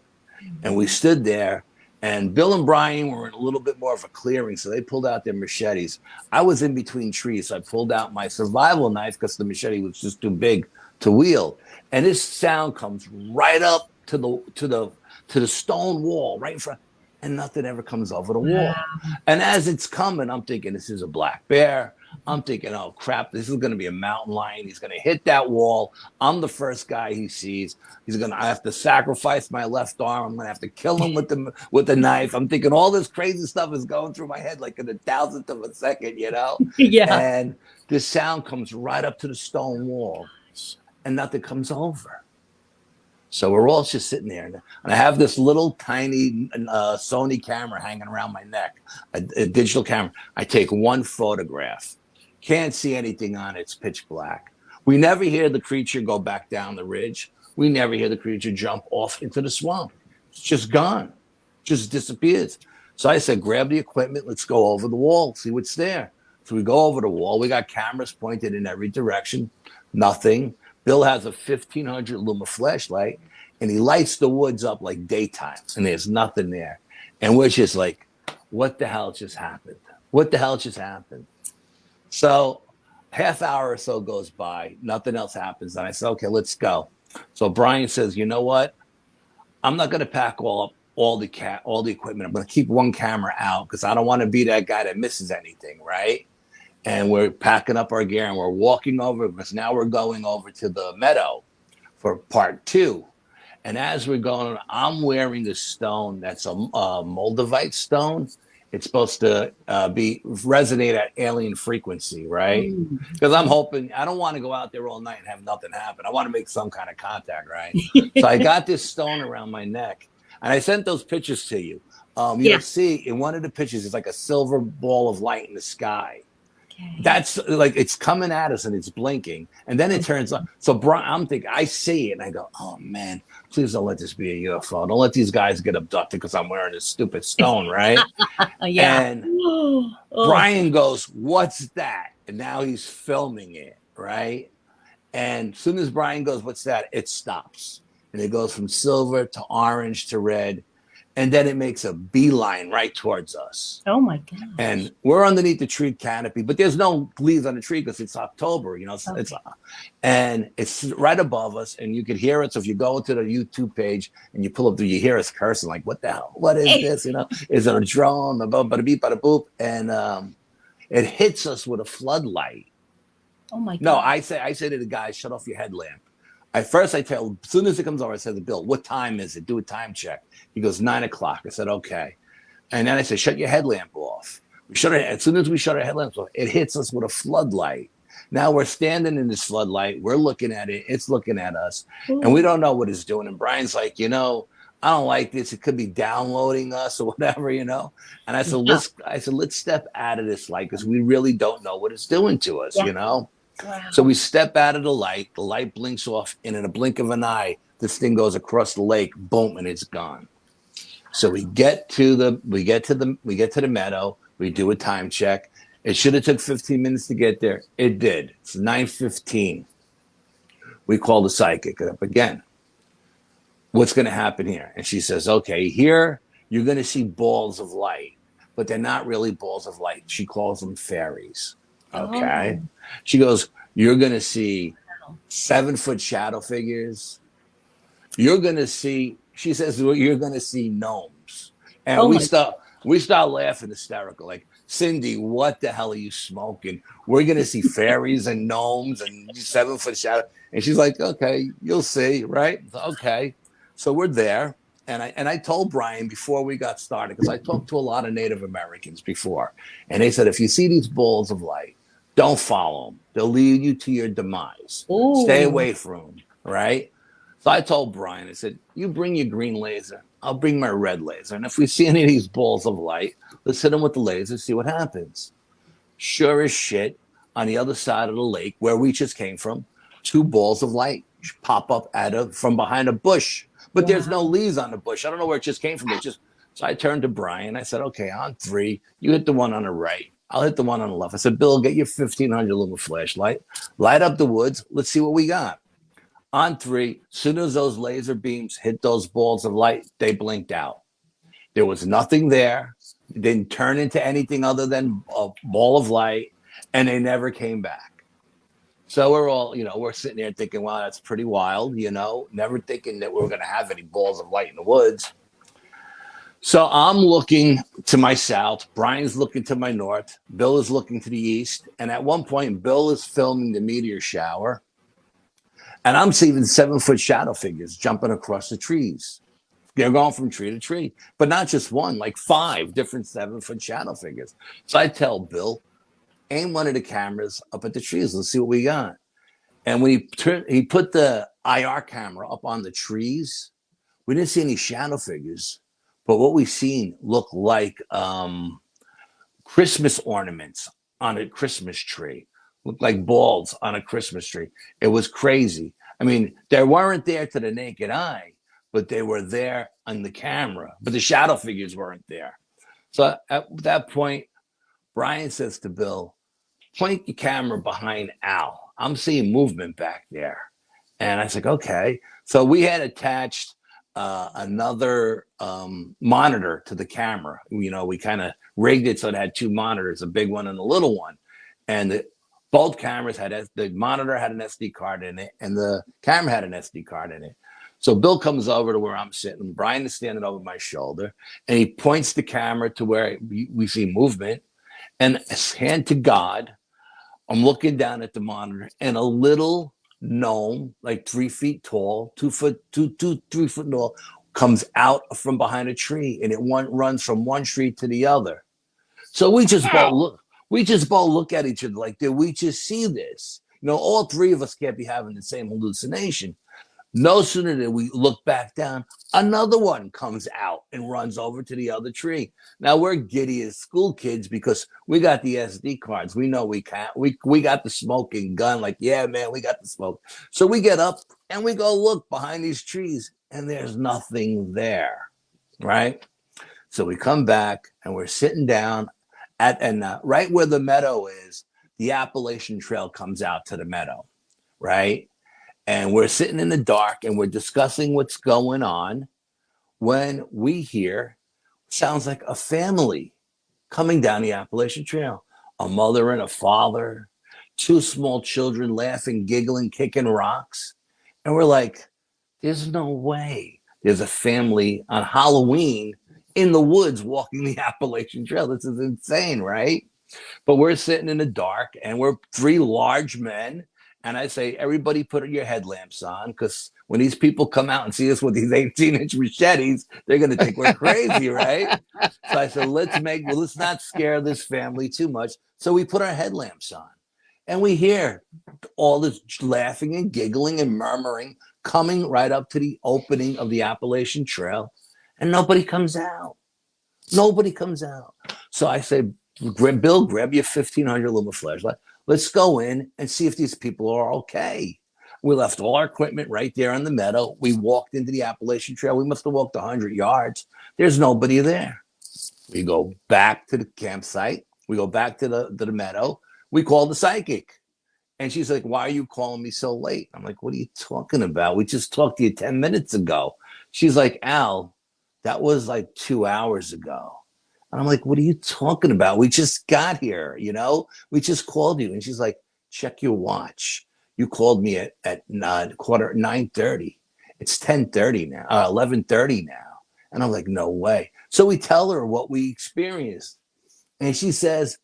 And we stood there. And Bill and Brian were in a little bit more of a clearing, so they pulled out their machetes. I was in between trees, so I pulled out my survival knife because the machete was just too big to wield. And this sound comes right up to the stone wall right in front, and nothing ever comes over the wall. And as it's coming, I'm thinking this is a black bear. I'm thinking, oh crap, this is going to be a mountain lion. He's going to hit that wall. I'm the first guy he sees. I have to sacrifice my left arm. I'm going to have to kill him with the knife. I'm thinking all this crazy stuff is going through my head like in a thousandth of a second, Yeah. And this sound comes right up to the stone wall and nothing comes over. So we're all just sitting there. And I have this little tiny Sony camera hanging around my neck, a digital camera. I take one photograph. Can't see anything on it. It's pitch black. We never hear the creature go back down the ridge. We never hear the creature jump off into the swamp. It's just gone. Just disappears. So I said, grab the equipment. Let's go over the wall, see what's there. So we go over the wall. We got cameras pointed in every direction. Nothing. Bill has a 1500 Luma flashlight, and he lights the woods up like daytime, and there's nothing there. And we're just like, what the hell just happened? What the hell just happened? So Half hour or so goes by, nothing else happens. And I said, okay, let's go. So Brian says, you know what? I'm not going to pack all the equipment. I'm going to keep one camera out because I don't want to be that guy that misses anything, right? And we're packing up our gear and we're walking over because now we're going over to the meadow for part 2. And as we're going, I'm wearing a stone that's a Moldavite stone. It's supposed to resonate at alien frequency, right? Because I'm hoping, I don't want to go out there all night and have nothing happen. I want to make some kind of contact, right? So I got this stone around my neck, and I sent those pictures to you. You'll see in one of the pictures, it's like a silver ball of light in the sky. That's like it's coming at us and it's blinking, and then it turns on. So I'm thinking, I see it, and I go, "Oh man, please don't let this be a UFO. Don't let these guys get abducted because I'm wearing this stupid stone, right?" And Brian goes, "What's that?" And now he's filming it, right? And as soon as Brian goes, "What's that?" It stops, and it goes from silver to orange to red. And then it makes a beeline right towards us. Oh my God! And we're underneath the tree canopy, but there's no leaves on the tree because it's October, you know. And it's right above us, and you could hear it. So if you go to the YouTube page and you pull up, you hear us cursing like, "What the hell? What is this? You know, is it a drone?" Bada beep, bada boop, and it hits us with a floodlight. Oh my God! No, I say to the guy, "Shut off your headlamp." As soon as it comes over, I said to Bill, "What time is it? Do a time check." He goes, 9 o'clock. I said, okay. And then I said, "Shut your headlamp off." As soon as we shut our headlamps off, it hits us with a floodlight. Now we're standing in this floodlight. We're looking at it. It's looking at us. And we don't know what it's doing. And Brian's like, I don't like this. It could be downloading us or whatever, And I said, let's step out of this light because we really don't know what it's doing to us, Wow. So we step out of the light blinks off, and in a blink of an eye, this thing goes across the lake, boom, and it's gone. So we get to the meadow, we do a time check. It should have took 15 minutes to get there. It did. It's 9:15. We call the psychic up again. What's going to happen here? And she says, okay, here you're going to see balls of light, but they're not really balls of light. She calls them fairies. Okay. Oh. She goes, you're going to see 7-foot shadow figures. You're going to see, she says, you're going to see gnomes. And we start laughing hysterical. Like, Cindy, what the hell are you smoking? We're going to see fairies and gnomes and 7-foot shadow. And she's like, okay, you'll see. Right. Okay. So we're there. And I told Brian before we got started, because I talked to a lot of Native Americans before, and they said, if you see these balls of light, don't follow them. They'll lead you to your demise. Ooh. Stay away from them, right? So I told Brian, I said, you bring your green laser. I'll bring my red laser. And if we see any of these balls of light, let's hit them with the laser, see what happens. Sure as shit, on the other side of the lake, where we just came from, 2 balls of light pop up from behind a bush. But there's no leaves on the bush. I don't know where it just came from. So I turned to Brian. I said, okay, on 3, you hit the one on the right. I'll hit the one on the left. I said, Bill, get your 1500 lumen flashlight, light up the woods. Let's see what we got. On 3, as soon as those laser beams hit those balls of light, they blinked out. There was nothing there. It didn't turn into anything other than a ball of light, and they never came back. So we're all, we're sitting there thinking, wow, that's pretty wild, never thinking that we're going to have any balls of light in the woods. So I'm looking to my south, Brian's looking to my north, Bill is looking to the east, and at one point, Bill is filming the meteor shower, and I'm seeing 7-foot shadow figures jumping across the trees. They're going from tree to tree, but not just one, like 5 different 7-foot shadow figures. So I tell Bill, aim one of the cameras up at the trees, let's see what we got. And when he put the IR camera up on the trees, we didn't see any shadow figures. But what we seen looked like Christmas ornaments on a Christmas tree, looked like balls on a Christmas tree. It was crazy. I mean, they weren't there to the naked eye, but they were there on the camera. But the shadow figures weren't there. So at that point, Brian says to Bill, point your camera behind Al. I'm seeing movement back there. And I was like, okay. So we had attached another monitor to the camera. We kind of rigged it so it had 2 monitors, a big one and a little one. And Both cameras the monitor had an SD card in it, and the camera had an SD card in it. So Bill comes over to where I'm sitting. Brian is standing over my shoulder, and he points the camera to where we see movement. And hand to God, I'm looking down at the monitor, and a little gnome, like 3 feet tall, 3 foot tall, comes out from behind a tree, and it runs from one tree to the other. So we just both look at each other like, did we just see this? All three of us can't be having the same hallucination. No sooner did we look back down, another one comes out and runs over to the other tree. Now we're giddy as school kids because we got the SD cards. We know we can't. We got the smoking gun. Like, yeah, man, we got the smoke. So we get up and we go look behind these trees, and there's nothing there, right? So we come back and we're sitting down right where the meadow is. The Appalachian Trail comes out to the meadow, right? And we're sitting in the dark and we're discussing what's going on when we hear sounds like a family coming down the Appalachian Trail. A mother and a father, 2 small children laughing, giggling, kicking rocks. And we're like, there's no way there's a family on Halloween in the woods walking the Appalachian Trail. This is insane, right? But we're sitting in the dark and we're 3 large men. And I say, everybody put your headlamps on, because when these people come out and see us with these 18-inch machetes, they're going to think we're crazy, right? So I said, let's not scare this family too much. So we put our headlamps on, and we hear all this laughing and giggling and murmuring coming right up to the opening of the Appalachian Trail, and nobody comes out. Nobody comes out. So I say, Bill, grab your 1,500 luma flashlight. Let's go in and see if these people are okay. We left all our equipment right there on the meadow. We walked into the Appalachian Trail. We must have walked 100 yards. There's nobody there. We go back to the campsite. We go back to the meadow. We call the psychic. And she's like, why are you calling me so late? I'm like, what are you talking about? We just talked to you 10 minutes ago. She's like, Al, that was like 2 hours ago. And I'm like, what are you talking about? We just got here, we just called you. And she's like, check your watch. You called me at 9:30. It's 10:30 now, 11:30 now. And I'm like, no way. So we tell her what we experienced. And she says,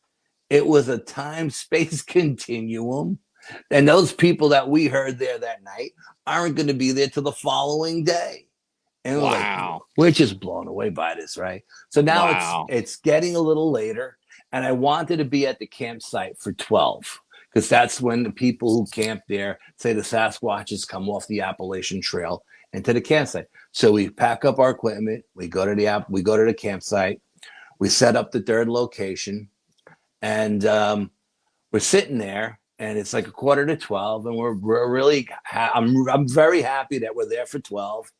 it was a time-space continuum. And those people that we heard there that night aren't going to be there till the following day. And wow. We're just blown away by this, right? So now it's getting a little later, and I wanted to be at the campsite for 12, because that's when the people who camp there say the Sasquatches come off the Appalachian Trail into the campsite. So we pack up our equipment, we go to the campsite, we set up the 3rd location, and we're sitting there, and it's like 11:45, and we're really I'm very happy that we're there for 12.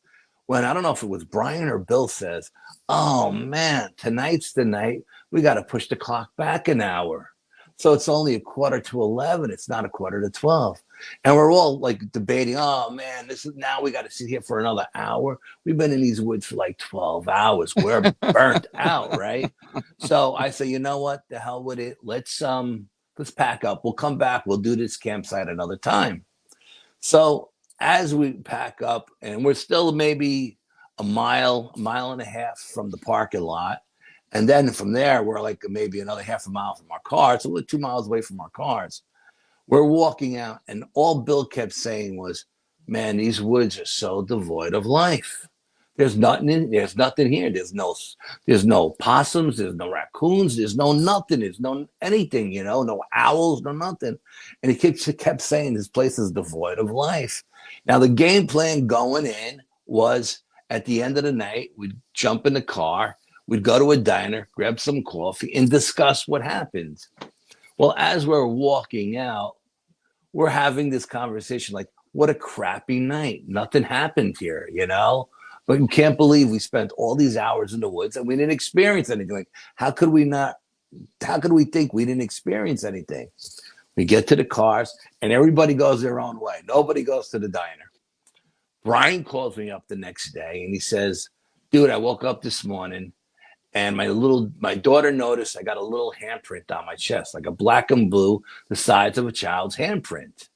When I don't know if it was Brian or Bill says, oh man, tonight's the night. We got to push the clock back an hour. So it's only 11:15. It's not 11:45. And we're all like debating, oh man, now we got to sit here for another hour. We've been in these woods for like 12 hours. We're burnt out, right? So I say, you know what? The hell with it. Let's pack up. We'll come back. We'll do this campsite another time. So as we pack up, and we're still maybe a mile and a half from the parking lot. And then from there, we're like maybe another half a mile from our cars. So we're 2 miles away from our cars. We're walking out, and all Bill kept saying was, man, these woods are so devoid of life. There's nothing here. There's no possums, there's no raccoons, there's no nothing, there's no anything, no owls, no nothing. And he kept saying this place is devoid of life. Now the game plan going in was, at the end of the night, we'd jump in the car, we'd go to a diner, grab some coffee, and discuss what happened. Well, as we're walking out, we're having this conversation like, what a crappy night. Nothing happened here, But you can't believe we spent all these hours in the woods and we didn't experience anything. Like, how could we think we didn't experience anything? We get to the cars and everybody goes their own way. Nobody goes to the diner. Brian calls me up the next day and he says, dude, I woke up this morning And my daughter noticed I got a little handprint on my chest, like a black and blue, the size of a child's handprint.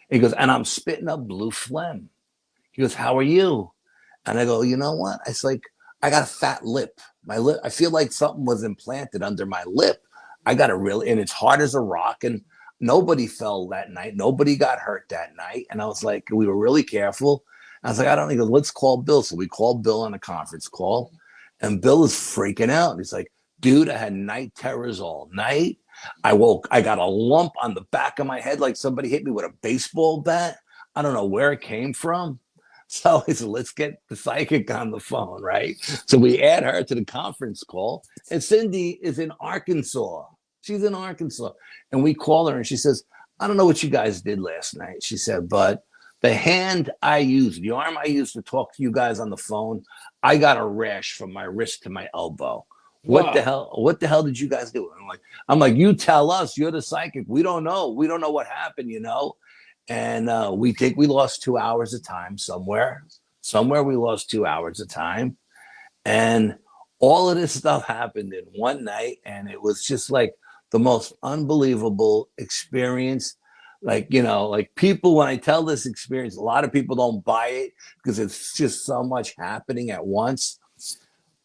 He goes, and I'm spitting up blue phlegm. He goes, how are you? And I go, you know what? It's like, I got a fat lip. My lip, I feel like something was implanted under my lip. I got a real, and it's hard as a rock. And nobody fell that night. Nobody got hurt that night. And I was like, we were really careful. I was like, I don't know. He goes, let's call Bill. So we called Bill on a conference call. And Bill is freaking out. He's like, dude, I had night terrors all night. I got a lump on the back of my head like somebody hit me with a baseball bat. I don't know where it came from. So I said, let's get the psychic on the phone, right? So we add her to the conference call. And Cindy is in Arkansas. She's in Arkansas. And we call her and she says, I don't know what you guys did last night. She said, but the hand I used, the arm I used to talk to you guys on the phone, I got a rash from my wrist to my elbow. What the hell did you guys do? I'm like, you tell us, you're the psychic. We don't know. We don't know what happened, you know? And we think we lost 2 hours of time somewhere. Somewhere we lost 2 hours of time. And all of this stuff happened in one night. And it was just like the most unbelievable experience. Like, you know, like people, when I tell this experience, a lot of people don't buy it because it's just so much happening at once.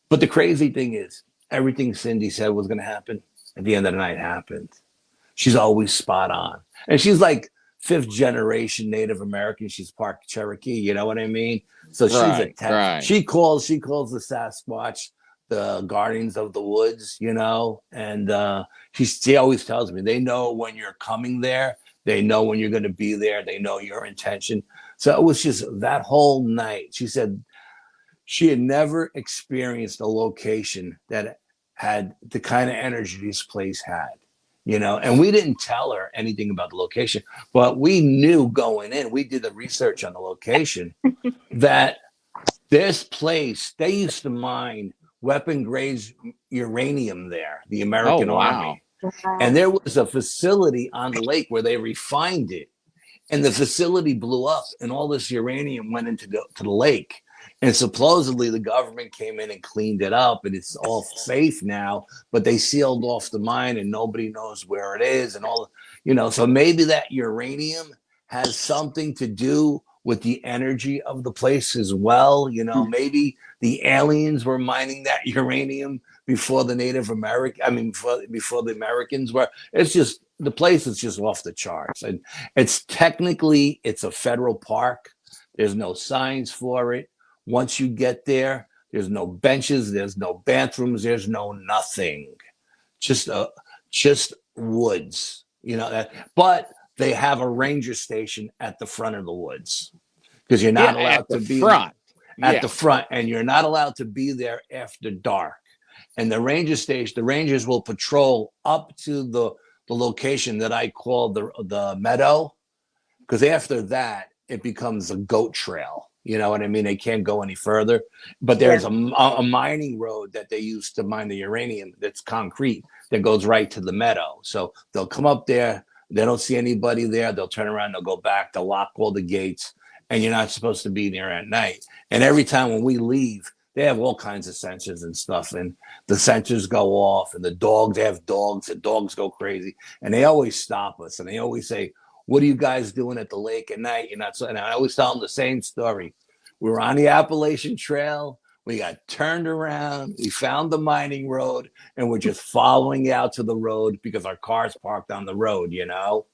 But the crazy thing is, everything Cindy said was going to happen at the end of the night happened. She's always spot on. And she's like 5th generation Native American. She's part Cherokee. You know what I mean? So she's she calls the Sasquatch the guardians of the woods, you know, and she always tells me they know when you're coming there. They know when you're going to be there. They know your intention. So it was just that whole night. She said she had never experienced a location that had the kind of energy this place had, you know, and we didn't tell her anything about the location, but we knew going in, we did the research on the location that this place, they used to mine weapon grade uranium there, the American Army. And there was a facility on the lake where they refined it, and the facility blew up, and all this uranium went into the lake. And supposedly the government came in and cleaned it up, and it's all safe now. But they sealed off the mine, and nobody knows where it is, and all, you know. So maybe that uranium has something to do with the energy of the place as well. You know, maybe the aliens were mining that uranium before the Native American, before the Americans were. It's just, the place is just off the charts. And it's technically, it's a federal park. There's no signs for it. Once you get there, there's no benches, there's no bathrooms, there's no nothing. Just woods, you know. But they have a ranger station at the front of the woods because you're not allowed to be at the front, and you're not allowed to be there after dark. And the ranger station, the rangers will patrol up to the location that I call the meadow, because after that it becomes a goat trail. You know what I mean? They can't go any further. But there's a mining road that they use to mine the uranium that's concrete that goes right to the meadow. So they'll come up there. They don't see anybody there. They'll turn around. They'll go back. They'll lock all the gates. And you're not supposed to be there at night. And every time when we leave, they have all kinds of sensors and stuff. And the sensors go off. And they have dogs. The dogs go crazy. And they always stop us. And they always say, what are you guys doing at the lake at night? You're not so. And I always tell them the same story. We were on the Appalachian Trail. We got turned around. We found the mining road, and we're just following out to the road because our car's parked on the road, you know.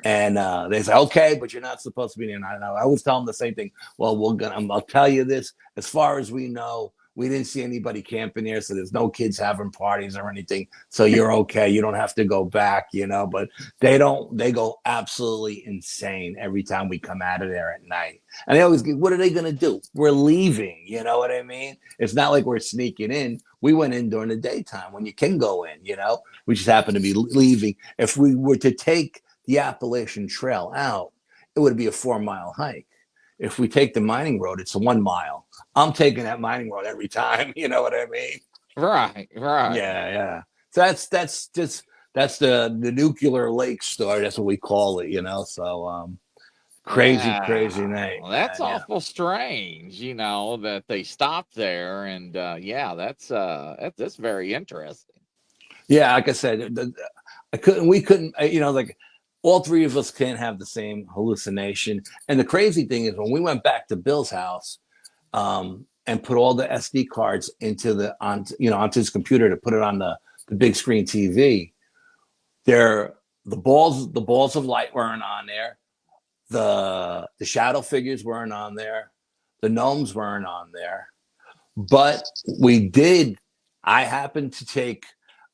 And they say, okay, but you're not supposed to be there. And I always tell them the same thing. Well, I'll tell you this. As far as we know, we didn't see anybody camping there, so there's no kids having parties or anything. So you're okay. You don't have to go back, you know. But they go absolutely insane every time we come out of there at night. And they always get, what are they going to do? We're leaving, you know what I mean? It's not like we're sneaking in. We went in during the daytime when you can go in, you know. We just happen to be leaving. If we were to take the Appalachian Trail out, it would be a 4-mile hike. If we take the mining road, it's a 1 mile. I'm taking that mining road every time. You know what I mean? Right. Yeah. So that's the nuclear lake story. That's what we call it, you know. So Crazy night. Well, that's Man, awful strange, that they stopped there, and that's very interesting. Yeah, like I said, we couldn't, like all three of us can't have the same hallucination. And the crazy thing is, when we went back to Bill's house, and put all the SD cards onto his computer to put it on the big screen TV, the balls of light weren't on there. The shadow figures weren't on there. The gnomes weren't on there. But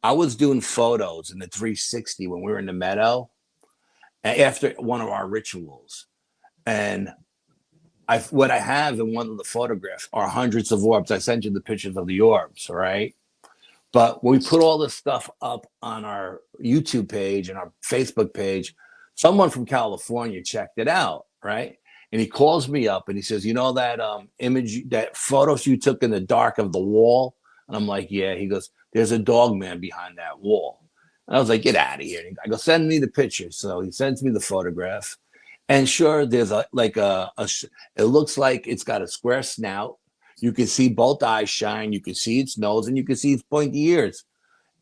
I was doing photos in the 360 when we were in the meadow after one of our rituals. And what I have in one of the photographs are hundreds of orbs. I sent you the pictures of the orbs, right? But when we put all this stuff up on our YouTube page and our Facebook page, someone from California checked it out, right? And he calls me up and he says, that image, that photos you took in the dark of the wall? And I'm like, yeah. He goes, there's a dog man behind that wall. And I was like, get out of here. I go, send me the picture. So he sends me the photograph. And sure, there's it looks like it's got a square snout. You can see both eyes shine. You can see its nose, and you can see its pointy ears.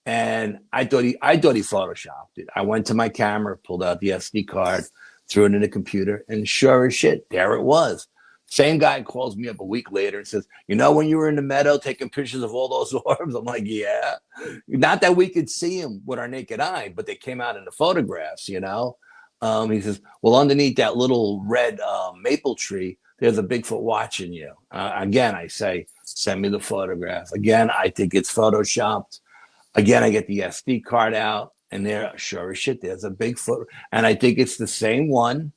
And I thought he photoshopped it. I went to my camera, pulled out the SD card, threw it in the computer, and sure as shit, there it was. Same guy calls me up a week later and says, when you were in the meadow taking pictures of all those orbs? I'm like, yeah. Not that we could see them with our naked eye, but they came out in the photographs, He says, well, underneath that little red maple tree, there's a Bigfoot watching you. Again, I say, send me the photograph. Again, I think it's photoshopped. Again, I get the SD card out, and there, sure as shit, there's a Bigfoot. And I think it's the same one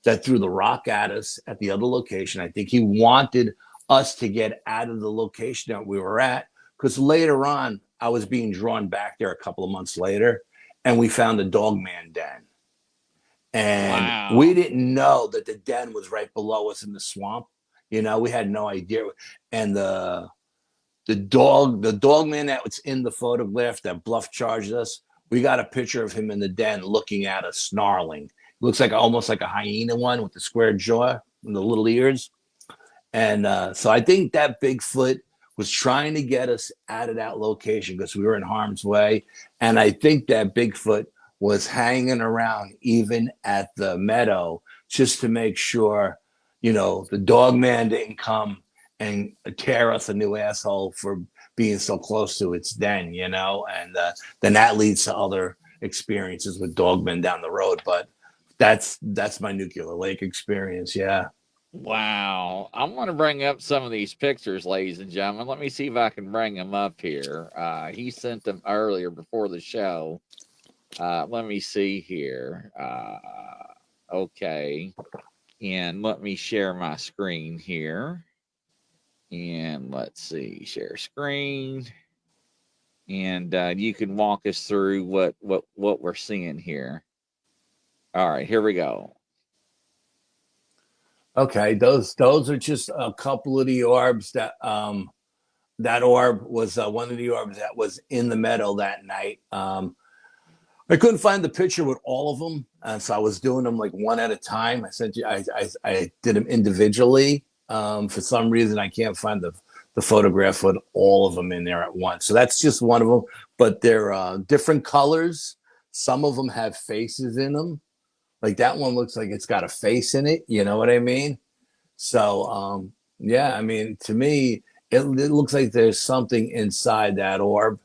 that threw the rock at us at the other location. I think he wanted us to get out of the location that we were at, because later on, I was being drawn back there a couple of months later, and we found the Dogman den. And we didn't know that the den was right below us in the swamp. We had no idea. And the dog man that was in the photograph that bluff charged us, we got a picture of him in the den looking at us, snarling. Looks like almost like a hyena one with the square jaw and the little ears. And so I think that Bigfoot was trying to get us out of that location because we were in harm's way. And I think that Bigfoot was hanging around even at the meadow just to make sure, the dog man didn't come and tear us a new asshole for being so close to its den, and then that leads to other experiences with dogmen down the road. But that's my Nuclear Lake experience. Yeah. Wow. I want to bring up some of these pictures, ladies and gentlemen. Let me see if I can bring them up here. He sent them earlier before the show. Let me see here. Okay. And let me share my screen here. And let's see, share screen. And you can walk us through what we're seeing here. All right, here we go. Okay, those are just a couple of the orbs that that orb was one of the orbs that was in the meadow that night. I couldn't find the picture with all of them, so I was doing them like one at a time. I did them individually. For some reason, I can't find the photograph with all of them in there at once. So that's just one of them. But they're different colors. Some of them have faces in them. Like that one looks like it's got a face in it. You know what I mean? So yeah, I mean, to me, it looks like there's something inside that orb.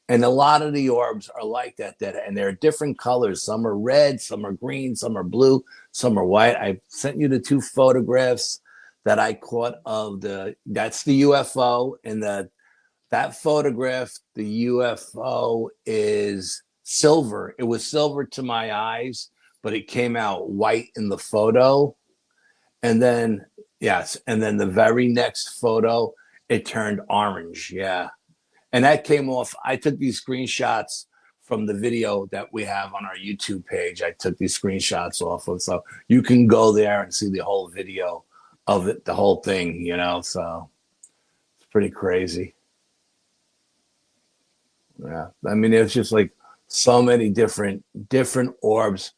And a lot of the orbs are like that, and they're different colors. Some are red, some are green, some are blue, some are white. I sent you the two photographs that I caught of that's the UFO. And that photograph, the UFO is silver. It was silver to my eyes, but it came out white in the photo. And then, and then the very next photo, it turned orange. Yeah. And that came off. I took these screenshots from the video that we have on our YouTube page. I took these screenshots off of, so you can go there and see the whole video of it, the whole thing, so it's pretty crazy. Yeah. I mean, it's just like so many different orbs.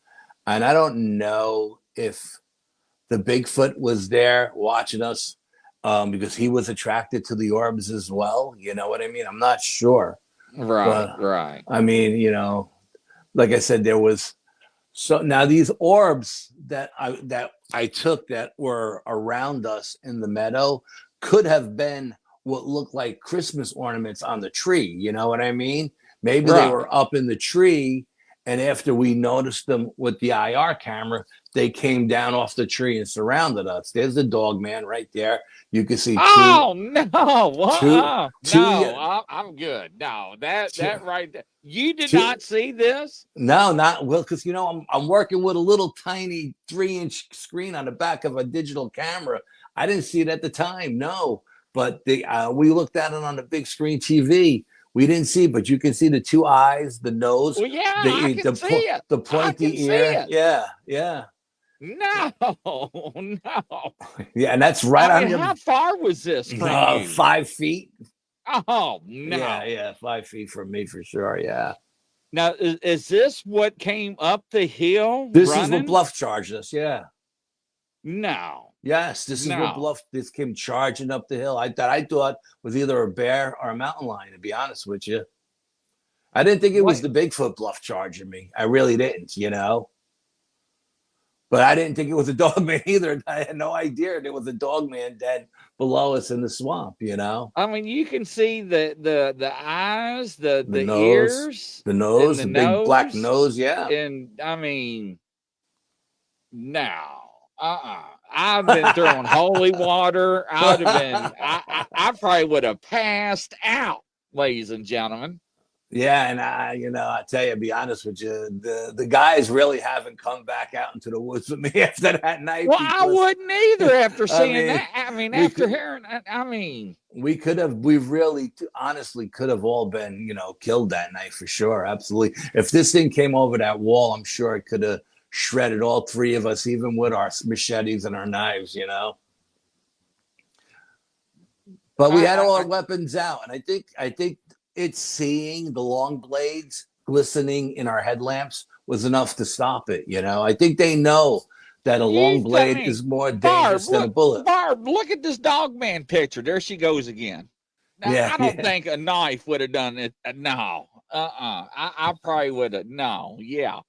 And I don't know if the Bigfoot was there watching us because he was attracted to the orbs as well. You know what I mean? I'm not sure. Right, But, right. I mean, you know, like I said, there was so now these orbs that I took that were around us in the meadow could have been what looked like Christmas ornaments on the tree. You know what I mean? Maybe they were up in the tree, and after we noticed them with the IR camera, they came down off the tree and surrounded us. There's the dog man right there. You can see no, what? No, I'm good. No, that right there. You did two, not see this? No, not well, because you know I'm working with a little tiny 3-inch screen on the back of a digital camera. I didn't see it at the time, no. But we looked at it on the big screen TV. We didn't see, but you can see the two eyes, the nose, well, yeah, I can see it. The pointy ear. Yeah, yeah. No, no. Yeah, and that's right on your. How far was this from you? 5 feet. Oh no. Yeah, 5 feet from me for sure. Yeah. Now, is this what came up the hill? This running? is what Bluff charged us. Yeah. No. Yes, this is what Bluff. This came charging up the hill. I thought was either a bear or a mountain lion. To be honest with you, I didn't think it was the Bigfoot Bluff charging me. I really didn't. You know. But I didn't think it was a dog man either. I had no idea there was a dog man dead below us in the swamp, you know? I mean, you can see the eyes, the nose, ears, the nose, the big black nose, yeah. And I mean, no. I've been throwing holy water. I probably would have passed out, ladies and gentlemen. Yeah, and I tell you, be honest with you, the guys really haven't come back out into the woods with me after that night. Well, I wouldn't either after seeing that. I mean, after hearing that, we really honestly could have all been, killed that night for sure. Absolutely. If this thing came over that wall, I'm sure it could have shredded all three of us, even with our machetes and our knives, But we had all our weapons out, and I think it's seeing the long blades glistening in our headlamps was enough to stop it. I think they know that a long blade is more dangerous than a bullet. Barb, look at this dog man picture. There she goes again. Now, I don't think a knife would have done it. No. I probably would have. No. Yeah.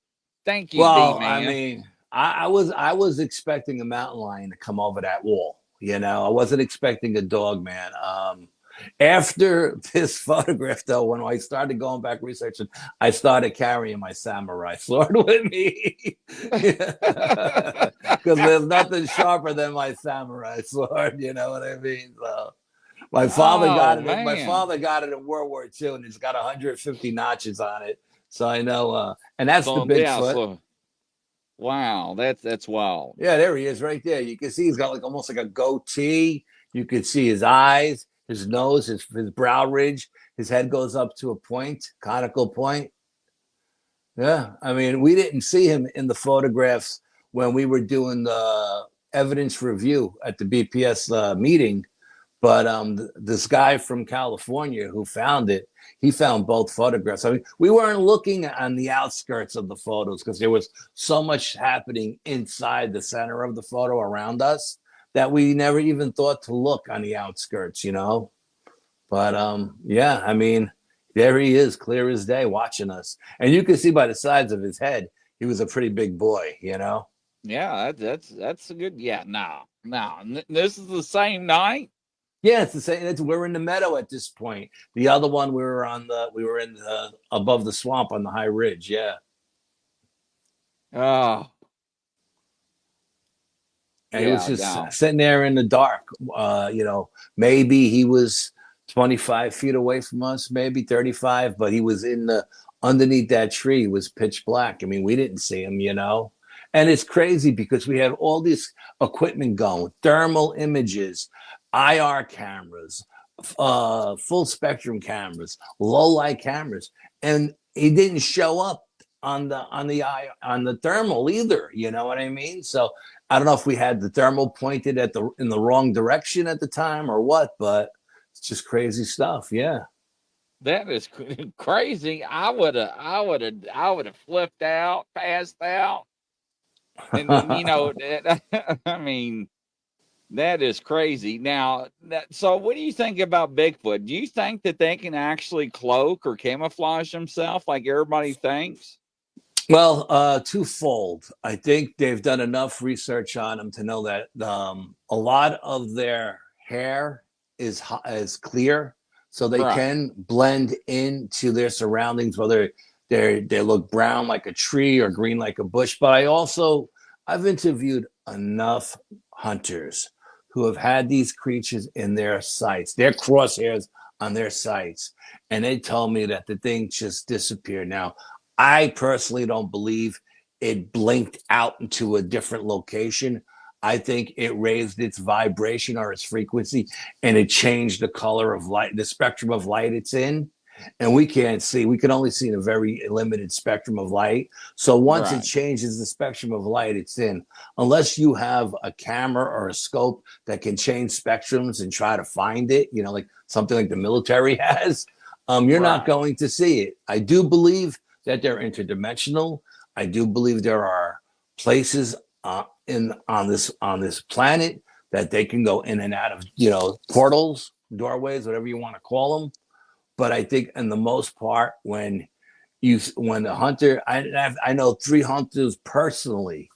Thank you, well, D-man. I mean, I was expecting a mountain lion to come over that wall. I wasn't expecting a dog man. After this photograph, though, when I started going back researching, I started carrying my samurai sword with me because there's nothing sharper than my samurai sword. You know what I mean? So my father got it. Man. My father got it in World War II, and it's got 150 notches on it. So I know, and that's the Bigfoot. Wow, that's wild. Yeah, there he is, right there. You can see he's got almost like a goatee. You can see his eyes. His nose, his brow ridge, his head goes up to a point, conical point. Yeah, I mean, we didn't see him in the photographs when we were doing the evidence review at the BPS meeting, but this guy from California who found it, he found both photographs. I mean, we weren't looking on the outskirts of the photos because there was so much happening inside the center of the photo around us that we never even thought to look on the outskirts, But yeah, I mean, there he is, clear as day, watching us. And you can see by the sides of his head, he was a pretty big boy, Yeah, that's a good. Yeah, no. This is the same night. Yeah, it's the same. We're in the meadow at this point. The other one, we were above the swamp on the high ridge. Yeah. Oh. And he was just sitting there in the dark. Maybe he was 25 feet away from us, maybe 35, but he was underneath that tree. It was pitch black. I mean, we didn't see him, And it's crazy because we had all this equipment going, thermal images, IR cameras, full spectrum cameras, low light cameras, and he didn't show up on the thermal either. You know what I mean? So I don't know if we had the thermal pointed in the wrong direction at the time or what, but it's just crazy stuff. Yeah. That is crazy. I would have flipped out, passed out. And then, you know, I mean, that is crazy. Now, so what do you think about Bigfoot? Do you think that they can actually cloak or camouflage themselves like everybody thinks? Well, twofold. I think they've done enough research on them to know that a lot of their hair is clear, so they Right. can blend into their surroundings, whether they look brown like a tree or green like a bush. But I've interviewed enough hunters who have had these creatures in their sights, their crosshairs on their sights, and they tell me that the thing just disappeared. Now, I personally don't believe it blinked out into a different location. I think it raised its vibration or its frequency, and it changed the color of light, the spectrum of light it's in. And we can't see, we can only see in a very limited spectrum of light. So once it Right. changes the spectrum of light it's in, unless you have a camera or a scope that can change spectrums and try to find it, you know, like something like the military has, you're not Right. going to see it. I do believe that they're interdimensional. I do believe there are places on this planet that they can go in and out of, you know, portals, doorways, whatever you want to call them. But I think, in the most part, when the hunter, I know 3 hunters personally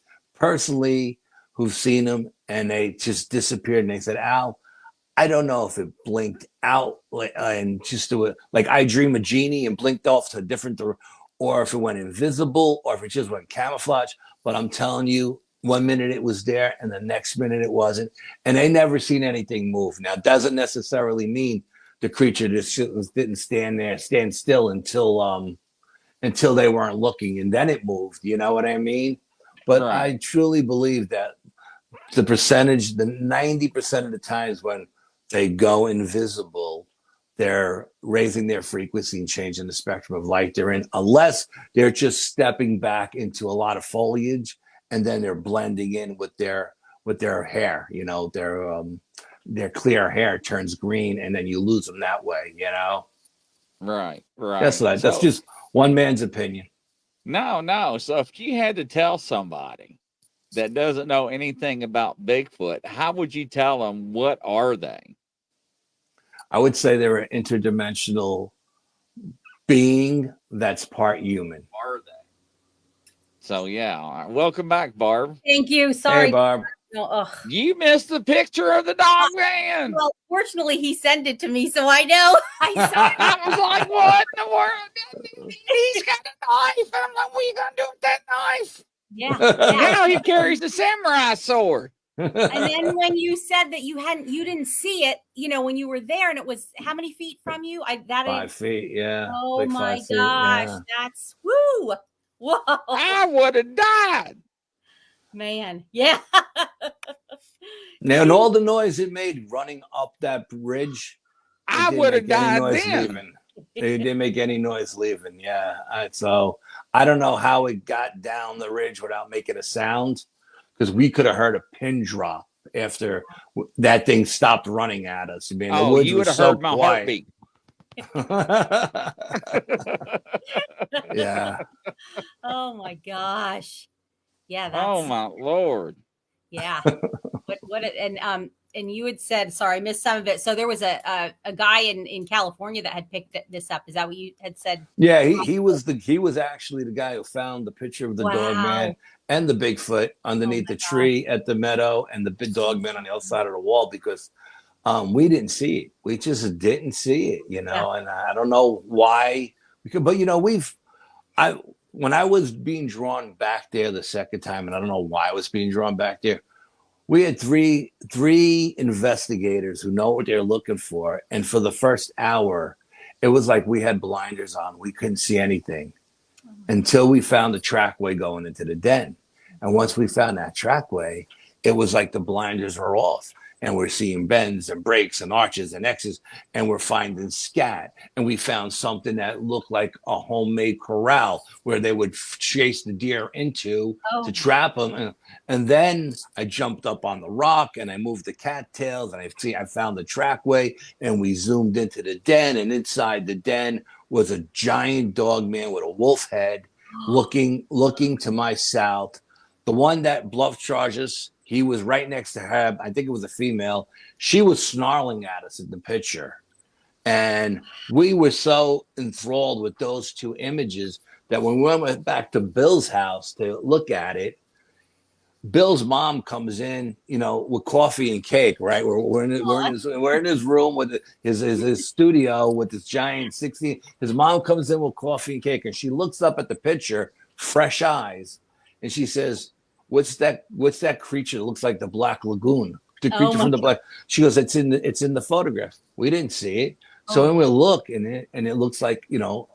who've seen them, and they just disappeared, and they said, Al, I don't know if it blinked out and just do it like I Dream of Genie and blinked off to a different, or if it went invisible, or if it just went camouflage. But I'm telling you, 1 minute it was there and the next minute it wasn't. And they never seen anything move. Now, it doesn't necessarily mean the creature just didn't stand still until they weren't looking, and then it moved. You know what I mean? But Right. I truly believe that the 90% of the times when they go invisible, they're raising their frequency and changing the spectrum of light they're in, unless they're just stepping back into a lot of foliage, and then they're blending in with their hair. You know, their clear hair turns green, and then you lose them that way. You know, Right. Right. that's So, just one man's opinion. no. So if you had to tell somebody that doesn't know anything about Bigfoot, how would you tell them what are they? I would say they're an interdimensional being that's part human. Are they? So yeah, welcome back, Barb. Thank you. Sorry. Hey, Barb. No, ugh. You missed the picture of the dog man. Well, fortunately, he sent it to me, so I know. I saw it. I was like, what in the world? He's got a knife. I'm like, what are you gonna do with that knife? Yeah. Now he carries the samurai sword. And then when you said that you didn't see it, you know, when you were there, and it was how many feet from you? 5 feet, yeah. Oh Like my 5 feet, gosh, yeah. that's woo! Whoa, I would have died. man, yeah. Now, and all the noise it made running up that bridge, I would have died then. leaving. They didn't make any noise leaving. Yeah. So I don't know how it got down the ridge without making a sound, because we could have heard a pin drop after that thing stopped running at us. I mean, the woods you would have so heard my quiet. heartbeat. Yeah. Oh my gosh, yeah. That's, Oh my Lord. yeah. And you had said, sorry, I missed some of it. So there was a guy in California that had picked this up. Is that what you had said? Yeah, he was actually the guy who found the picture of the dog man Wow. and the Bigfoot underneath the tree at the meadow, and the big dog man on the outside of the wall, because we didn't see it. We just didn't see it, you know. Yeah. And I don't know why we could, but you know, when I was being drawn back there the second time, and I don't know why I was being drawn back there, we had three investigators who know what they're looking for, and for the first hour, it was like we had blinders on. We couldn't see anything until we found the trackway going into the den. And once we found that trackway, it was like the blinders were off, and we're seeing bends and breaks and arches and X's, and we're finding scat. And we found something that looked like a homemade corral where they would chase the deer into to trap them. And then I jumped up on the rock and I moved the cattails, and I found the trackway, and we zoomed into the den, and inside the den was a giant dog man with a wolf head looking to my south, The one that bluffed charges, he was right next to her. I think it was a female. She was snarling at us in the picture. And we were so enthralled with those two images that when we went back to Bill's house to look at it, Bill's mom comes in, you know, with coffee and cake, right? We're in his room with his studio with this giant 16. His mom comes in with coffee and cake, and she looks up at the picture, fresh eyes, and she says, "What's that creature that looks like the Black Lagoon? The creature from the Black." She goes, "It's in the photograph. We didn't see it." So then we look in it, and it looks like, you know,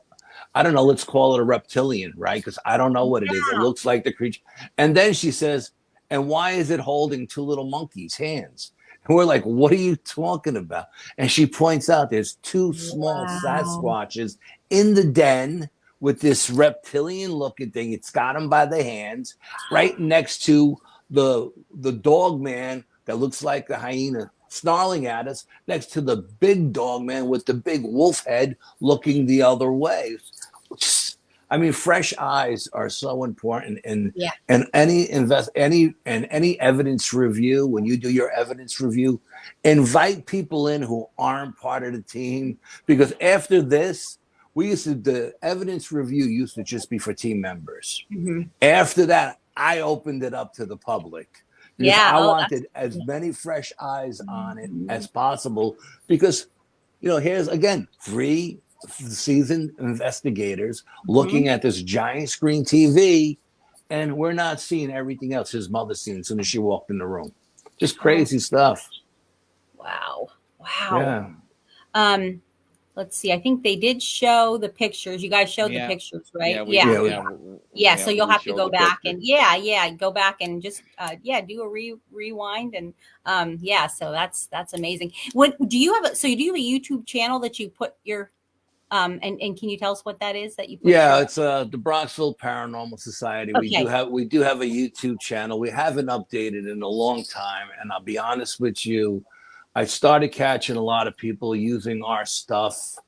I don't know, let's call it a reptilian, right? Because I don't know what it is. It looks like the creature. And then she says, "And why is it holding two little monkeys' hands?" And we're like, "What are you talking about?" And she points out there's two small Sasquatches in the den with this reptilian looking thing. It's got them by the hands right next to the dog man that looks like a hyena snarling at us, next to the big dog man with the big wolf head looking the other way. I mean, fresh eyes are so important, and any evidence review. When you do your evidence review, invite people in who aren't part of the team, because after this, the evidence review used to just be for team members. Mm-hmm. After that, I opened it up to the public. I wanted as many fresh eyes on it as possible, because, you know, here's again 3 seasoned investigators looking at this giant screen TV, and we're not seeing everything else his mother seen as soon as she walked in the room. Just crazy stuff. Wow. Yeah. Let's see. I think they did show the pictures. You guys showed the pictures, right? Yeah. So you'll have to go back and go back and just do a rewind, and So that's amazing. What do you have? Do you have a YouTube channel that you put your and can you tell us what that is that you put? It's the Bronxville Paranormal Society. Okay. We do have a YouTube channel. We haven't updated in a long time, and I'll be honest with you, I started catching a lot of people using our stuff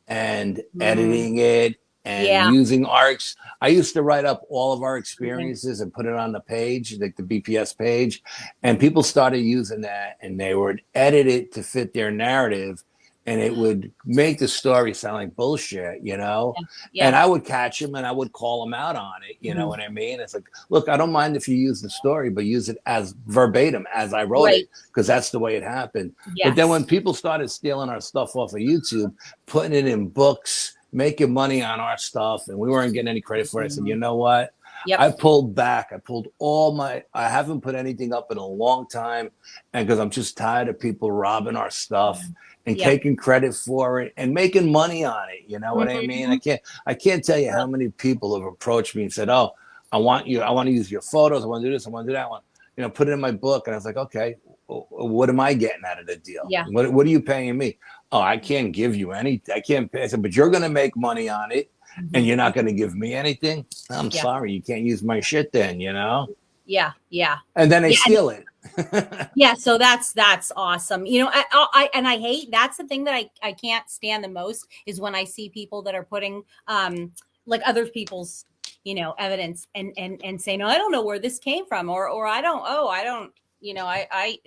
and editing it and using ARCs. I used to write up all of our experiences and put it on the page, like the BPS page, and people started using that, and they would edit it to fit their narrative, and it would make the story sound like bullshit, you know? Yeah. And I would catch them and I would call them out on it. You know what I mean? It's like, look, I don't mind if you use the story, but use it as verbatim as I wrote it, because that's the way it happened. Yes. But then when people started stealing our stuff off of YouTube, putting it in books, making money on our stuff, and we weren't getting any credit for it, I said, you know what? Yep. I pulled back. I pulled I haven't put anything up in a long time, and because I'm just tired of people robbing our stuff and taking credit for it and making money on it. You know what I mean? I can't tell you how many people have approached me and said, "Oh, I want to use your photos. I want to do this. I want to do that one. You know, put it in my book." And I was like, "Okay, what am I getting out of the deal? Yeah. What are you paying me?" "Oh, I can't give you any. I can't pay." I said, "But you're going to make money on it. And you're not going to give me anything." I'm sorry, you can't use my shit then, you know? Yeah. And then they steal it. So that's awesome. You know, I hate, that's the thing that I can't stand the most, is when I see people that are putting like other people's, you know, evidence and say, "No, I don't know where this came from," or I don't, you know,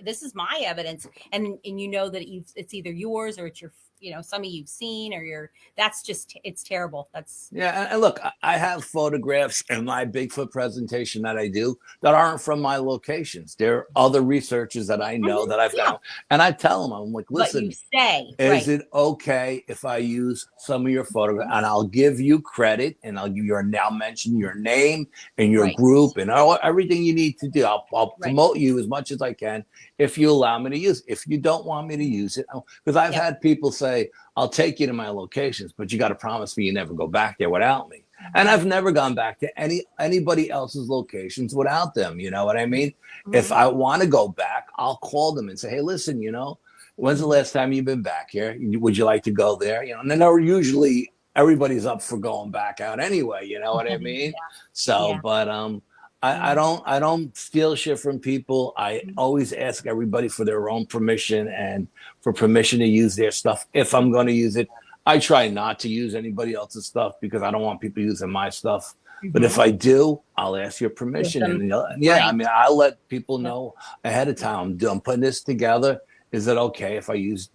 this is my evidence. And you know that it's either yours or it's your, you know, some of you've seen, or that's just, it's terrible. And look, I have photographs in my Bigfoot presentation that I do that aren't from my locations. There are other researchers that I know that I've got, and I tell them, I'm like, "Listen, is it okay if I use some of your photographs? And I'll give you credit, and I'll mention your name and your group and everything you need to do. I'll promote you as much as I can if you allow me to use it. If you don't want me to use it," because I've had people say, "I'll take you to my locations, but you got to promise me you never go back there without me." And I've never gone back to anybody else's locations without them. You know what I mean? If I want to go back, I'll call them and say, "Hey, listen, you know, when's the last time you've been back here? Would you like to go there?" You know, and then usually everybody's up for going back out anyway. You know what I mean? But I don't steal shit from people. I always ask everybody for their own permission and for permission to use their stuff if I'm going to use it. I try not to use anybody else's stuff because I don't want people using my stuff. But if I do, I'll ask your permission. And yeah, Right. I mean, I'll let people know ahead of time. I'm putting this together. Is it okay if I use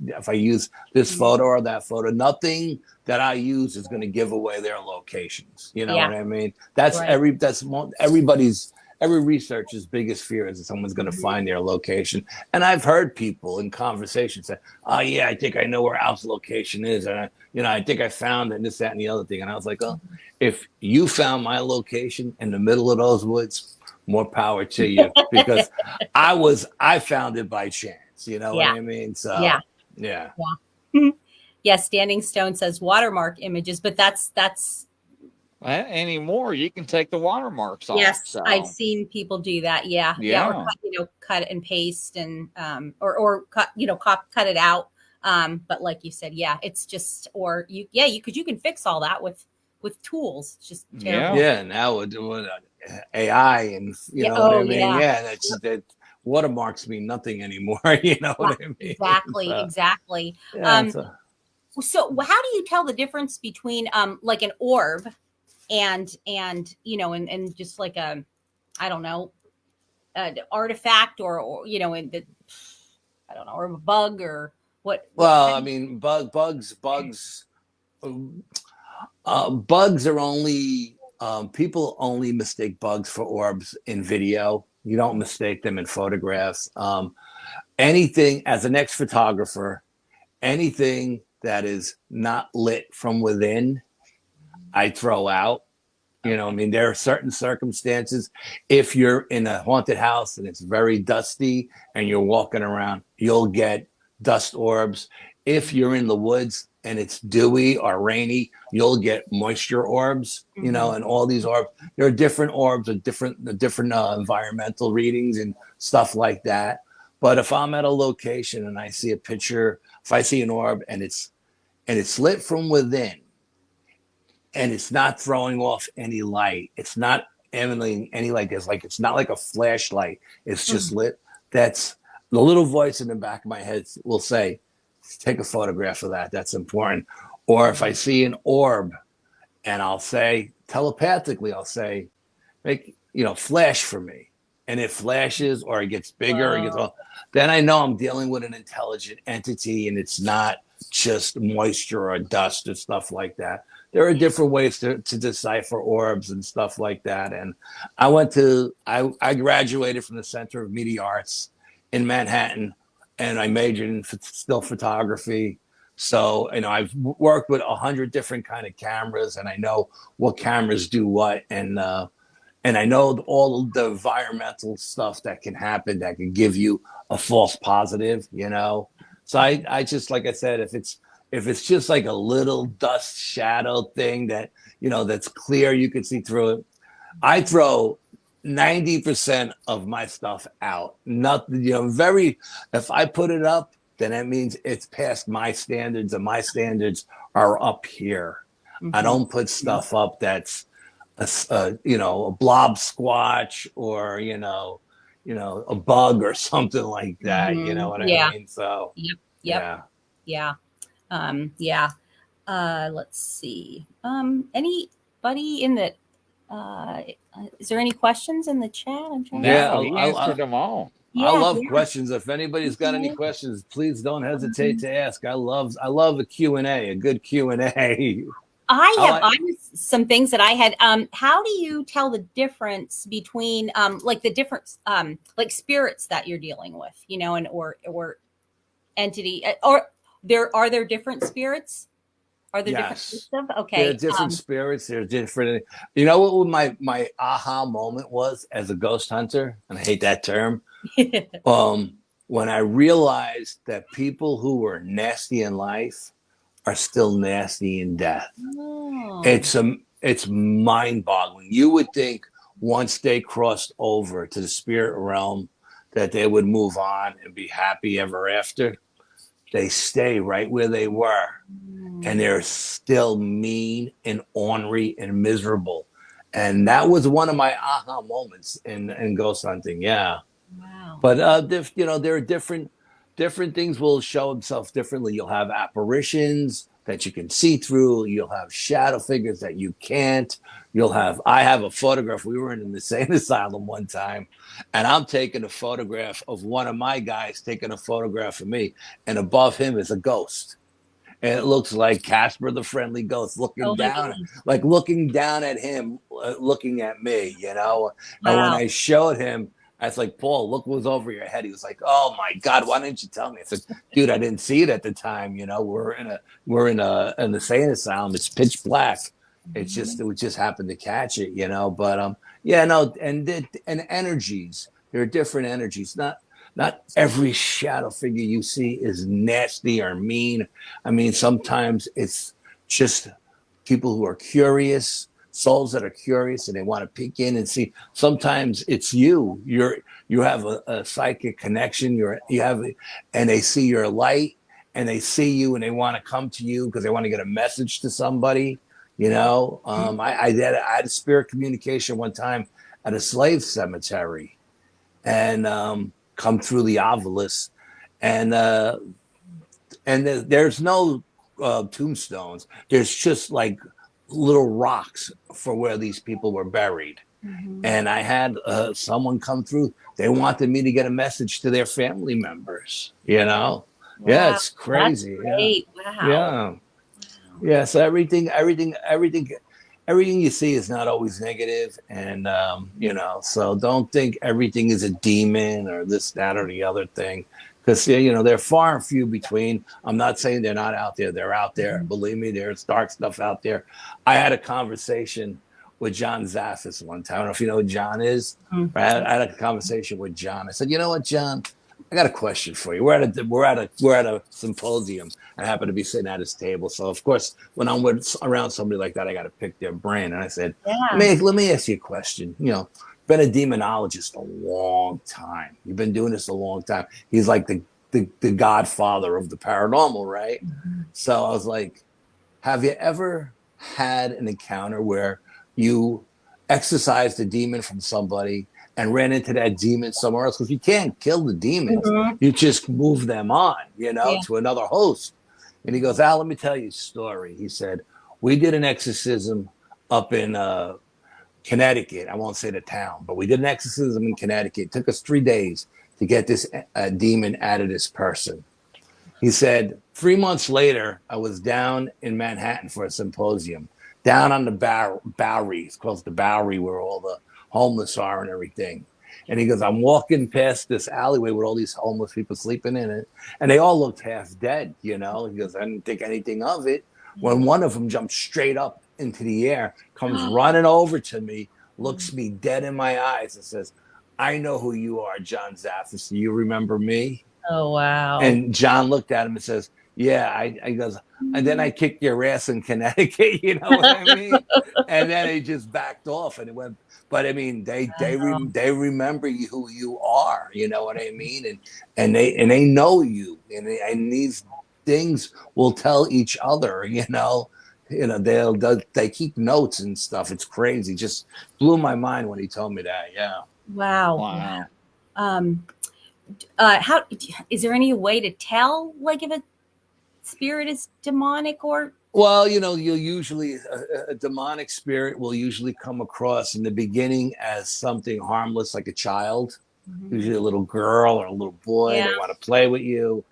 this photo or that photo? Nothing that I use is going to give away their locations. You know what I mean? That's everybody's every researcher's biggest fear is that someone's going to find their location. And I've heard people in conversations say, "Oh yeah, I think I know where Al's location is, and I think I found it, and this, that, and the other thing." And I was like, "Oh, if you found my location in the middle of those woods, more power to you," because I found it by chance. You know what I mean? So yeah. Yes, Standing Stone says watermark images, but that's well, anymore. You can take the watermarks off. Yes, so. I've seen people do that. Yeah. Or cut and paste and or cut cut it out. But like you said, it's just you can fix all that with tools. It's just terrible. Yeah, now we're doing AI and you know what I mean. Yeah, that watermarks mean nothing anymore. You know what I mean? Exactly. So how do you tell the difference between like an orb and and just like a, I don't know, an artifact or or a bug or what? Well, I mean, bugs are only people only mistake bugs for orbs in video. You don't mistake them in photographs. Anything, as an ex-photographer, anything that is not lit from within, I throw out. You know, I mean, there are certain circumstances. If you're in a haunted house and it's very dusty and you're walking around, you'll get dust orbs. If you're in the woods and it's dewy or rainy, you'll get moisture orbs, you know, and all these orbs. There are different orbs with different environmental readings and stuff like that. But if I'm at a location and I see a picture, if I see an orb and it's lit from within and it's not throwing off any light, it's not emanating any light, it's not like a flashlight, it's just lit, that's the little voice in the back of my head will say, take a photograph of that. That's important. Or if I see an orb and I'll say telepathically, I'll say, flash for me. And it flashes or it gets bigger, then I know I'm dealing with an intelligent entity and it's not just moisture or dust or stuff like that. There are different ways to decipher orbs and stuff like that. And I graduated from the Center of Media Arts in Manhattan, and I majored in still photography. So, I've worked with 100 different kind of cameras, and I know what cameras do what, and I know all the environmental stuff that can happen that can give you a false positive, So I just, like I said, if it's just like a little dust shadow thing that, that's clear, you can see through it. I throw 90% of my stuff out. Nothing, if I put it up, then that means it's past my standards, and my standards are up here. I don't put stuff up that's a blob squatch or a bug or something like that. You know what I mean? So let's see. Anybody in the is there any questions in the chat? I'm trying to answer them all. I love questions. If anybody's got any questions, please don't hesitate to ask. I love a Q&A, a good Q&A. I have some things that I had. How do you tell the difference between like the different like spirits that you're dealing with, and or entity, or are there different spirits? Are there different systems? Okay. There are different spirits. There are different. You know what my aha moment was as a ghost hunter, and I hate that term. When I realized that people who were nasty in life are still nasty in death. Oh. It's mind-boggling. You would think once they crossed over to the spirit realm that they would move on and be happy ever after. They stay right where they were, and they're still mean and ornery and miserable. And that was one of my aha moments in ghost hunting. Yeah. Wow. But there are different things will show themselves differently. You'll have apparitions, that you can see through. You'll have shadow figures that you can't. I have a photograph. We were in an insane asylum one time, and I'm taking a photograph of one of my guys taking a photograph of me, and above him is a ghost. And it looks like Casper the Friendly Ghost looking down at him, looking at me, you know. Wow. And when I showed him, I was like, Paul, look what's over your head. He was like, oh my God, why didn't you tell me? I said, dude, I didn't see it at the time. You know, we're in an insane asylum. It's pitch black. It's just, we just happened to catch it, you know. But yeah, no, and energies. There are different energies. Not every shadow figure you see is nasty or mean. I mean, sometimes it's just people who are curious, souls that are curious, and they want to peek in and see. Sometimes it's you. You have a psychic connection. And they see your light, and they see you, and they want to come to you because they want to get a message to somebody. You know, I had a spirit communication one time at a slave cemetery, and come through the obelisk, and there's no tombstones. There's just like little rocks for where these people were buried. And I had someone come through. They wanted me to get a message to their family members. You know, Wow. Yeah, it's crazy. That's great. Yeah. Yeah. So everything you see is not always negative, and you know, so don't think everything is a demon or this, that, or the other thing, because you know, they're far and few between. I'm not saying they're not out there. They're out there. Believe me, there's dark stuff out there. I had a conversation with John Zaffis one time. I don't know if you know who John is. I had a conversation with John. I said, you know what, John? I got a question for you. We're at a symposium. I happen to be sitting at his table. So of course, when I'm around somebody like that, I got to pick their brain. And I said, let me ask you a question. You know, been a demonologist a long time. You've been doing this a long time. He's like the godfather of the paranormal, right? So I was like, have you ever had an encounter where you exorcised a demon from somebody and ran into that demon somewhere else? Because you can't kill the demons. You just move them on, you know, to another host. And he goes, Al, let me tell you a story. He said, we did an exorcism up in Connecticut. I won't say the town, but we did an exorcism in Connecticut. It took us 3 days to get this demon out of this person. He said, 3 months later, I was down in Manhattan for a symposium, down on the Bowery. It's called the Bowery, where all the homeless are and everything. And he goes, I'm walking past this alleyway with all these homeless people sleeping in it, and they all looked half dead, you know. He goes, I didn't think anything of it. When one of them jumped straight up into the air, comes running over to me, looks me dead in my eyes, and says, I know who you are, John Zaffis. Do you remember me? Oh, wow. And John looked at him and says, yeah. I goes, and then I kicked your ass in Connecticut, you know what I mean? And then he just backed off, and it went. But I mean, they remember who you are, you know what I mean? And they know you, and these things will tell each other, you know. They keep notes and stuff. It's crazy. Just blew my mind when he told me that. Yeah. Wow. How is there any way to tell, like, if a spirit is demonic or? Well, you know, you'll usually a demonic spirit will usually come across in the beginning as something harmless, like a child, usually a little girl or a little boy. They want to play with you,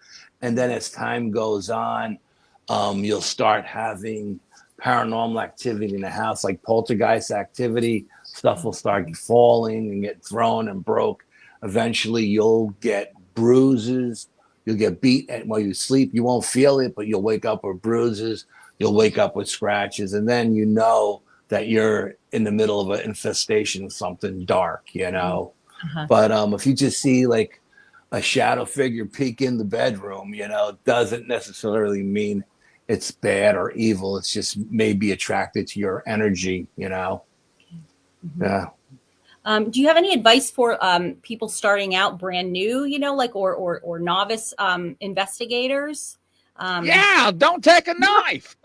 and then as time goes on, you'll start having paranormal activity in the house, like poltergeist activity. Stuff will start falling and get thrown and broke. Eventually, you'll get bruises. You'll get beat while you sleep. You won't feel it, but you'll wake up with bruises. You'll wake up with scratches, and then you know that you're in the middle of an infestation of something dark, you know. But if you just see like a shadow figure peek in the bedroom, you know, doesn't necessarily mean it's bad or evil. It's just maybe attracted to your energy, you know. Yeah. Do you have any advice for people starting out brand new, you know, like or novice investigators? Yeah, don't take a knife.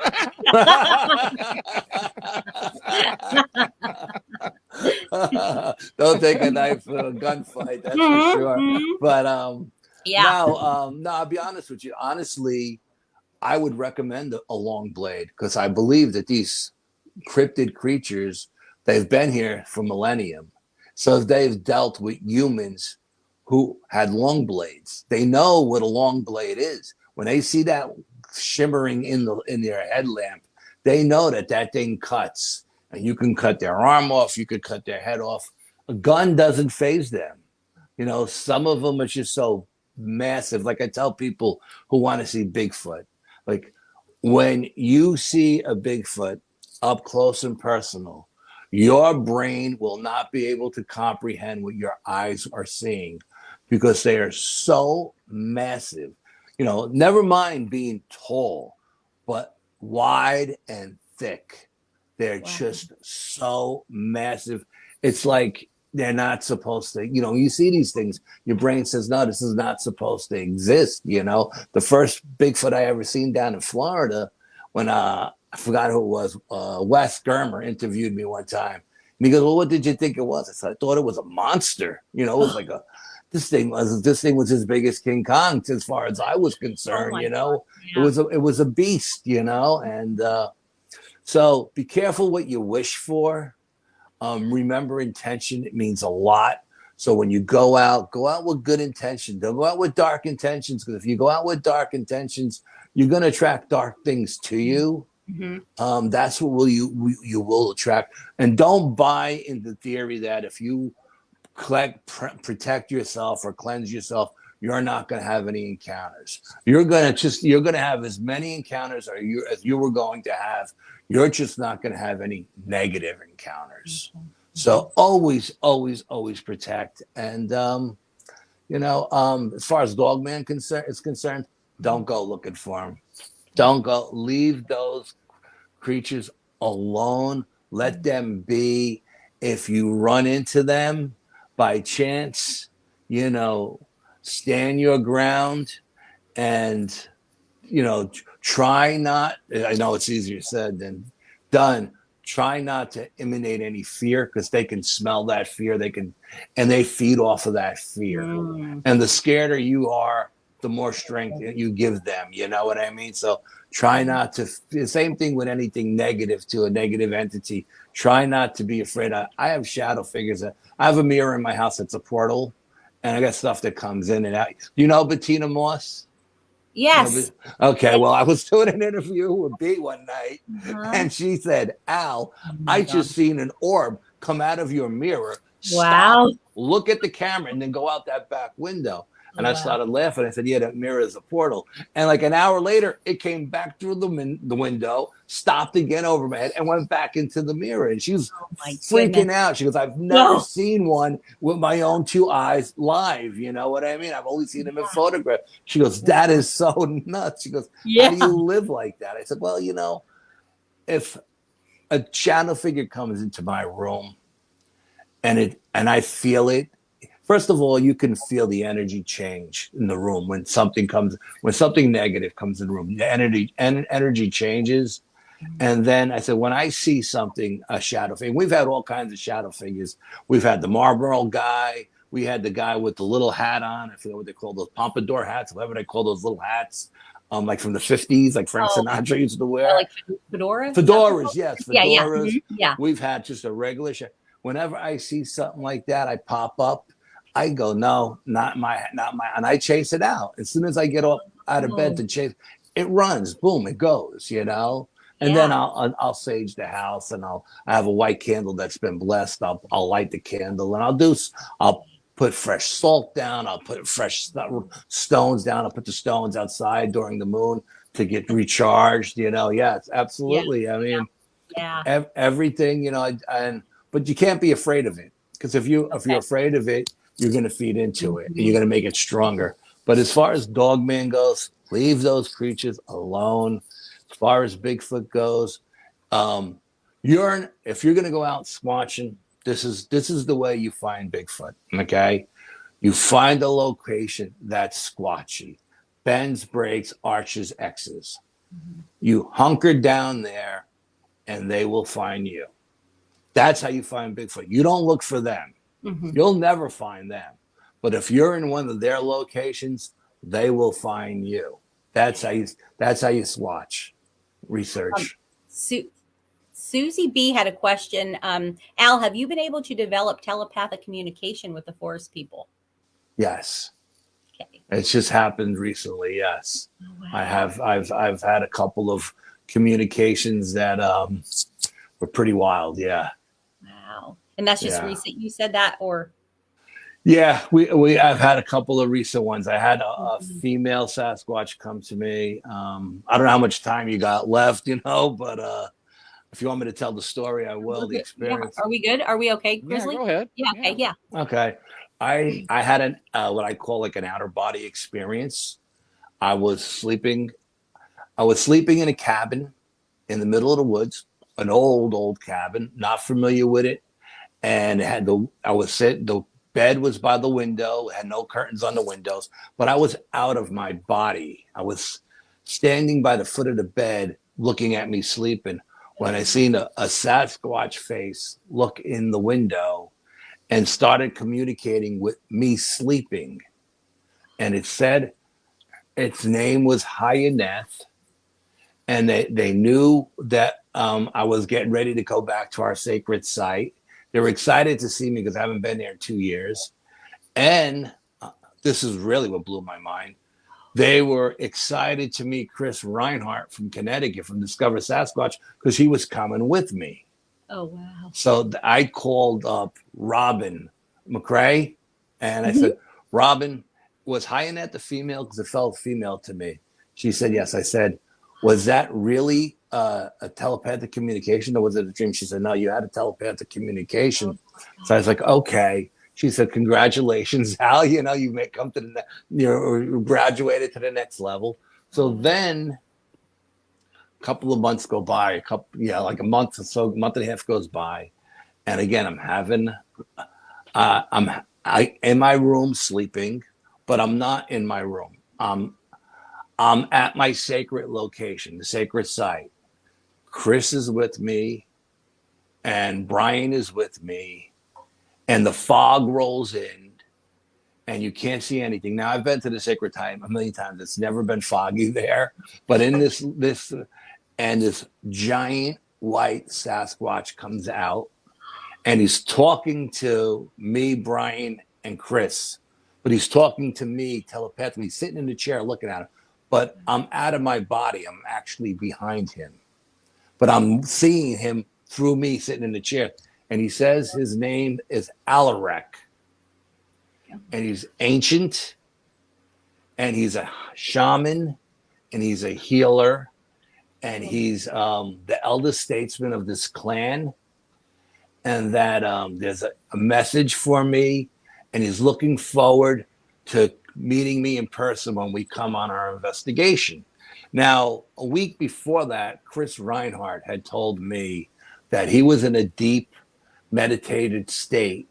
Don't take a knife for a gunfight, that's for sure. But no, I'll be honest with you. Honestly, I would recommend a long blade because I believe that these cryptid creatures, they've been here for millennium. So they've dealt with humans who had long blades. They know what a long blade is. When they see that shimmering in their headlamp, they know that that thing cuts. And you can cut their arm off, you could cut their head off. A gun doesn't phase them. You know, some of them are just so massive. Like I tell people who want to see Bigfoot, like when you see a Bigfoot up close and personal, your brain will not be able to comprehend what your eyes are seeing because they are so massive. You know, never mind being tall, but wide and thick. They're just so massive. It's like they're not supposed to, you know, you see these things, your brain says, no, this is not supposed to exist. You know, the first Bigfoot I ever seen down in Florida when I forgot who it was, Wes Germer interviewed me one time. And he goes, well, what did you think it was? I said, I thought it was a monster. You know, it was like this thing was as big as King Kong as far as I was concerned, you know. Yeah. It was a beast, you know, and so be careful what you wish for. Remember, intention, it means a lot. So when you go out with good intention. Don't go out with dark intentions, because if you go out with dark intentions, you're going to attract dark things to you. Mm-hmm. That's what you will attract. And don't buy into the theory that if you protect yourself or cleanse yourself, you're not going to have any encounters. You're going to have as many encounters as you were going to have. You're just not going to have any negative encounters. Mm-hmm. So always protect. And, you know, as far as Dogman is concerned, don't go looking for him. Don't go. Leave those creatures alone. Let them be. If you run into them by chance, you know, stand your ground and, you know, try not, I know it's easier said than done. Try not to emanate any fear, because they can smell that fear. And they feed off of that fear. And the scarier you are, the more strength you give them. You know what I mean? So try not to, the same thing with anything negative to a negative entity. Try not to be afraid. I have shadow figures. I have a mirror in my house that's a portal, and I got stuff that comes in and out. You know Bettina Moss? Yes. Okay, well, I was doing an interview with B one night, and she said, Al, I just seen an orb come out of your mirror. Wow. Stop, look at the camera, and then go out that back window. And I started laughing. I said, yeah, that mirror is a portal. And like an hour later, it came back through the window, stopped again over my head, and went back into the mirror. And she was freaking out. She goes, I've never seen one with my own two eyes live. You know what I mean? I've only seen them in photograph. She goes, that is so nuts. She goes, how do you live like that? I said, well, you know, if a shadow figure comes into my room and I feel it, first of all, you can feel the energy change in the room when something negative comes in the room. The energy changes. And then I said, when I see a shadow figure, we've had all kinds of shadow figures. We've had the Marlboro guy. We had the guy with the little hat on. I forget what they call those pompadour hats, whatever they call those little hats, like from the 50s, like Frank Sinatra used to wear. Like fedoras? Fedoras, yes. Fedoras. Yeah. Mm-hmm. Yeah. We've had just a regular Whenever I see something like that, I pop up. I go, no, not my, and I chase it out. As soon as I get out of bed to chase, it runs, boom, it goes, you know. And then I'll sage the house, and I have a white candle that's been blessed. I'll light the candle, and I'll put fresh salt down. I'll put fresh stones down. I'll put the stones outside during the moon to get recharged. You know, yes, absolutely. I mean, everything, you know, but you can't be afraid of it, because if you're afraid of it, you're going to feed into it, and you're going to make it stronger. But as far as Dogman goes, leave those creatures alone. As far as Bigfoot goes, if you're going to go out squatching, this is the way you find Bigfoot. Okay, you find a location that's squatchy, bends, breaks, arches, X's. You hunker down there, and they will find you. That's how you find Bigfoot. You don't look for them. You'll never find them. But if you're in one of their locations, they will find you. That's how you swatch research. Susie B had a question. Al, have you been able to develop telepathic communication with the forest people? Yes. Okay. It's just happened recently. Yes. Oh, wow. I've had a couple of communications that were pretty wild. Yeah. Wow. And that's just recent. You said that, or? Yeah, I've had a couple of recent ones. I had a female Sasquatch come to me. I don't know how much time you got left, but if you want me to tell the story, I will. The experience. Yeah. Are we good? Are we okay, Grizzly? Yeah, go ahead. Yeah. Okay. Yeah. Okay. I had an what I call like an outer body experience. I was sleeping in a cabin in the middle of the woods, an old cabin, not familiar with it. And it had the bed was by the window, had no curtains on the windows, but I was out of my body. I was standing by the foot of the bed looking at me sleeping when I seen a Sasquatch face look in the window and started communicating with me sleeping. And it said its name was Hyaneth. And they knew that I was getting ready to go back to our sacred site. They were excited to see me because I haven't been there in 2 years. And this is really what blew my mind. They were excited to meet Chris Reinhardt from Connecticut, from Discover Sasquatch, because he was coming with me. Oh, wow. So I called up Robin McCrae, and I said, Robin, was Hyaneth the female? Because it felt female to me. She said, yes. I said, was that really a telepathic communication, or was it a dream? She said, no, you had a telepathic communication. So I was like, okay. She said, congratulations, Al. You may come to graduated to the next level. So then a couple of months go by, like a month or so, month and a half goes by. And again, I'm having, I'm in my room sleeping, but I'm not in my room. I'm at my sacred location, the sacred site. Chris is with me and Brian is with me. And the fog rolls in and you can't see anything. Now, I've been to the sacred time a million times. It's never been foggy there. But in this giant white Sasquatch comes out and he's talking to me, Brian, and Chris. But he's talking to me telepathically, sitting in the chair looking at him. But I'm out of my body. I'm actually behind him. But I'm seeing him through me sitting in the chair. And he says his name is Alarek. And he's ancient. And he's a shaman. And he's a healer. And he's the eldest statesman of this clan. And that there's a message for me. And he's looking forward to meeting me in person when we come on our investigation. Now, a week before that, Chris Reinhardt had told me that he was in a deep meditated state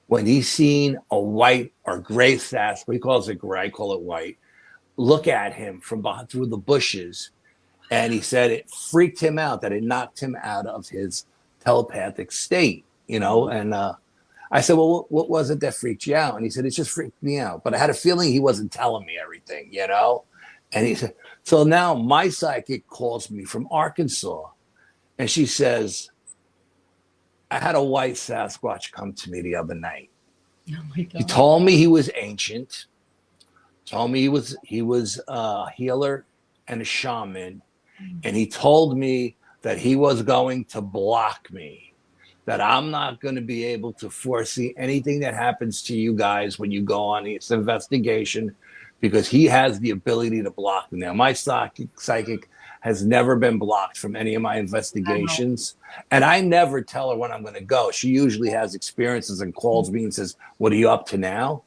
when he seen a white or gray Sasquatch, he calls it gray, I call it white, look at him from behind, through the bushes. And he said it freaked him out, that it knocked him out of his telepathic state, and I said, well, what was it that freaked you out? And he said, it just freaked me out. But I had a feeling he wasn't telling me everything, And he said, so now my psychic calls me from Arkansas. And she says, I had a white Sasquatch come to me the other night. Oh my God. He told me he was ancient. Told me he was a healer and a shaman. And he told me that he was going to block me, that I'm not going to be able to foresee anything that happens to you guys when you go on this investigation, because he has the ability to block me. Now, my psychic has never been blocked from any of my investigations. And I never tell her when I'm going to go. She usually has experiences and calls me and says, what are you up to now?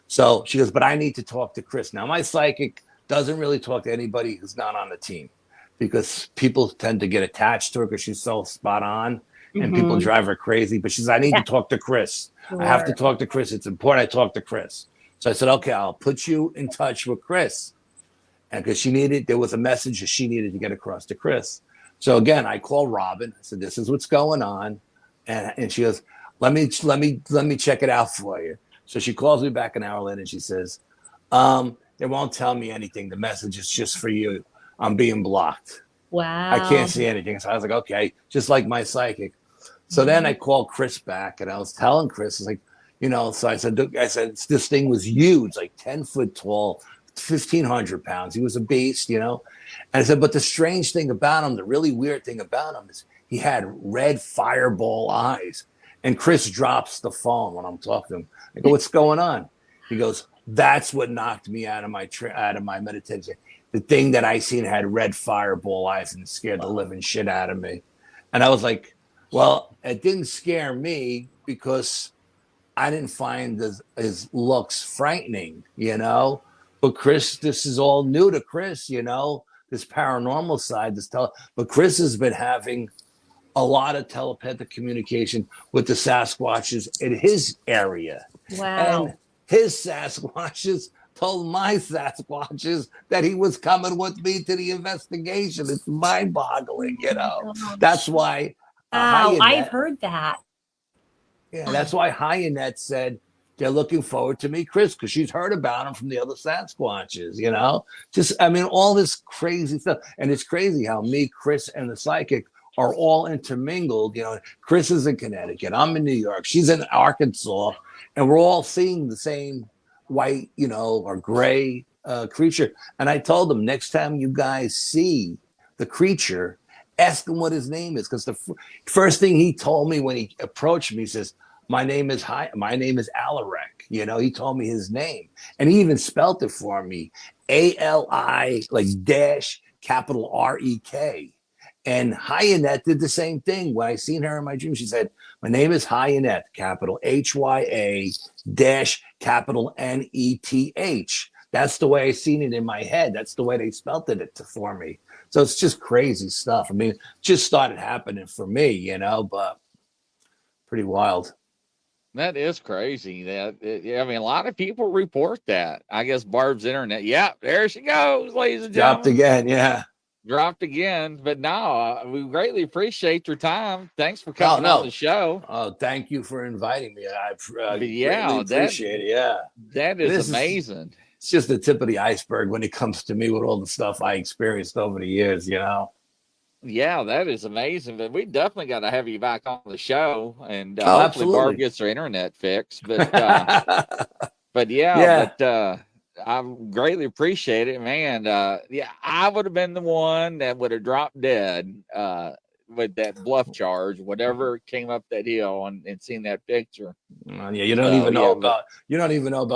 So she goes, but I need to talk to Chris. Now, my psychic doesn't really talk to anybody who's not on the team, because people tend to get attached to her because she's so spot on and people drive her crazy. But she says, I need to talk to Chris. Sure. I have to talk to Chris. It's important I talk to Chris. So I said, okay, I'll put you in touch with Chris. And because there was a message that she needed to get across to Chris. So again, I called Robin. I said, this is what's going on. And she goes, let me check it out for you. So she calls me back an hour later and she says, They won't tell me anything. The message is just for you. I'm being blocked. Wow. I can't see anything. So I was like, okay, just like my psychic. So then I called Chris back, and I was telling Chris, like, you know, so I said, this thing was huge, like 10 foot tall, 1,500 pounds. He was a beast, you know. And I said, but the strange thing about him, the really weird thing about him is he had red fireball eyes. And Chris drops the phone when I'm talking to him. I go, what's going on? He goes, that's what knocked me out of my meditation. The thing that I seen had red fireball eyes and scared the living shit out of me. And I was like, well, it didn't scare me because I didn't find his looks frightening, you know. But Chris, this is all new to Chris, you know, this paranormal side. But Chris has been having a lot of telepathic communication with the Sasquatches in his area. Wow. And his Sasquatches told my Sasquatches that he was coming with me to the investigation. It's mind-boggling, you know. That's why. I've heard that. Yeah, that's why Hyanet said they're looking forward to meet Chris, because she's heard about him from the other Sasquatches, you know. Just, I mean, all this crazy stuff. And it's crazy how me, Chris, and the psychic are all intermingled. You know, Chris is in Connecticut. I'm in New York. She's in Arkansas. And we're all seeing the same white, you know, or gray creature. And I told them, next time you guys see the creature, ask him what his name is. Because the first thing he told me when he approached me, he says, my name is Alaric. You know, he told me his name. And he even spelt it for me. A-L-I, like dash, capital R-E-K. And Hyanet did the same thing. When I seen her in my dream, she said, my name is Hyanet, capital H-Y-A dash capital N-E-T-H. That's the way I seen it in my head. That's the way they spelt it for me. So it's just crazy stuff. I mean, it just started happening for me, you know, but pretty wild. That is crazy. I mean, a lot of people report that. I guess Barb's internet. Yeah, there she goes, ladies and gentlemen. Dropped again, yeah. Dropped again, but no, we greatly appreciate your time. Thanks for coming on the show. Oh, thank you for inviting me. I greatly appreciate it. Yeah, that is amazing. It's just the tip of the iceberg when it comes to me with all the stuff I experienced over the years, you know. Yeah, that is amazing. But we definitely got to have you back on the show, and hopefully absolutely. Barb gets her internet fixed. But but I greatly appreciate it, man. I would have been the one that would have dropped dead with that bluff charge, whatever came up that hill, and seen that picture. Yeah, you don't even know about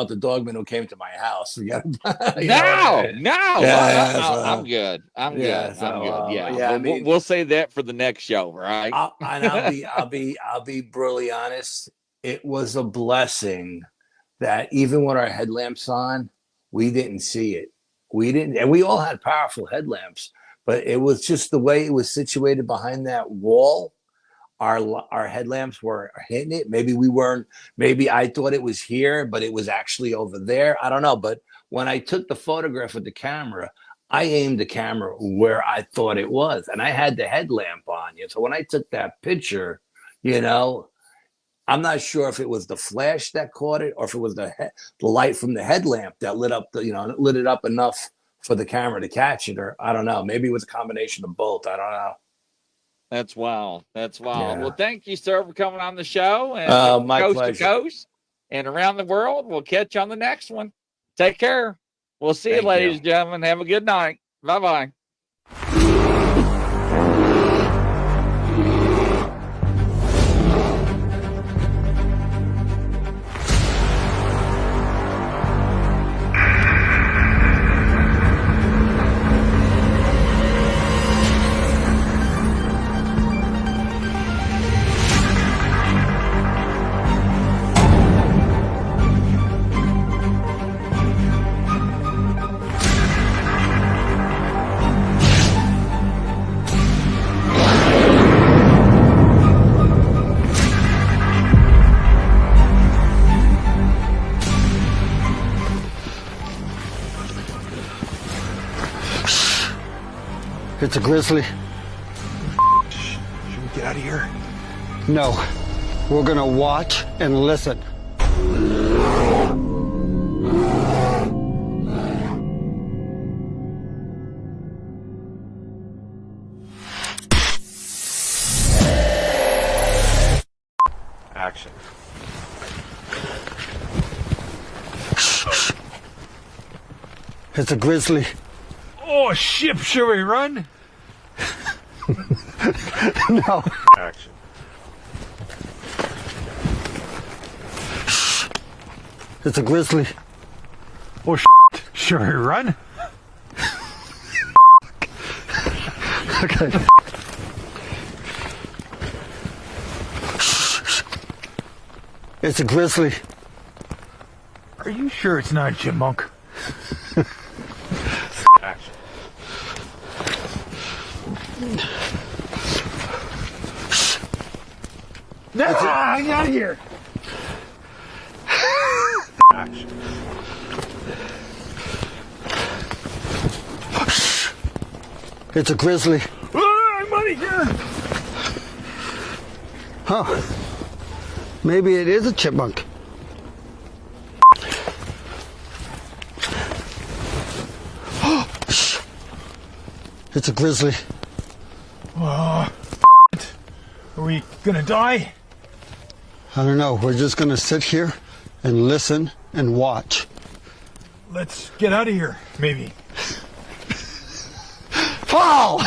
the dogman who came to my house. No. I'm good. I'm good. Yeah, I mean, we'll say that for the next show, right? I'll be brutally honest. It was a blessing that even with our headlamps on, we didn't see it. We didn't, and we all had powerful headlamps, but it was just the way it was situated behind that wall. Our headlamps were hitting it. Maybe I thought it was here, but it was actually over there. I don't know. But when I took the photograph with the camera, I aimed the camera where I thought it was, and I had the headlamp on. So when I took that picture, you know, I'm not sure if it was the flash that caught it or if it was the light from the headlamp that lit it up enough for the camera to catch it, or I don't know. Maybe it was a combination of both. I don't know. That's wild. That's wild. Yeah. Well, thank you, sir, for coming on the show. And my coast pleasure. To coast and around the world. We'll catch you on the next one. Take care. We'll see you, ladies and gentlemen. Have a good night. Bye-bye. It's a grizzly. Should we get out of here? No. We're gonna watch and listen. Action. It's a grizzly. Oh, shit, should we run? No. Action. It's a grizzly. Oh, should we run? Okay. It's a grizzly. Are you sure it's not a chipmunk? Action. No, get out of here. Action. It's a grizzly. I'm out of here. Huh. Maybe it is a chipmunk. It's a grizzly. Are we gonna die? I don't know. We're just going to sit here and listen and watch. Let's get out of here, maybe. Fall!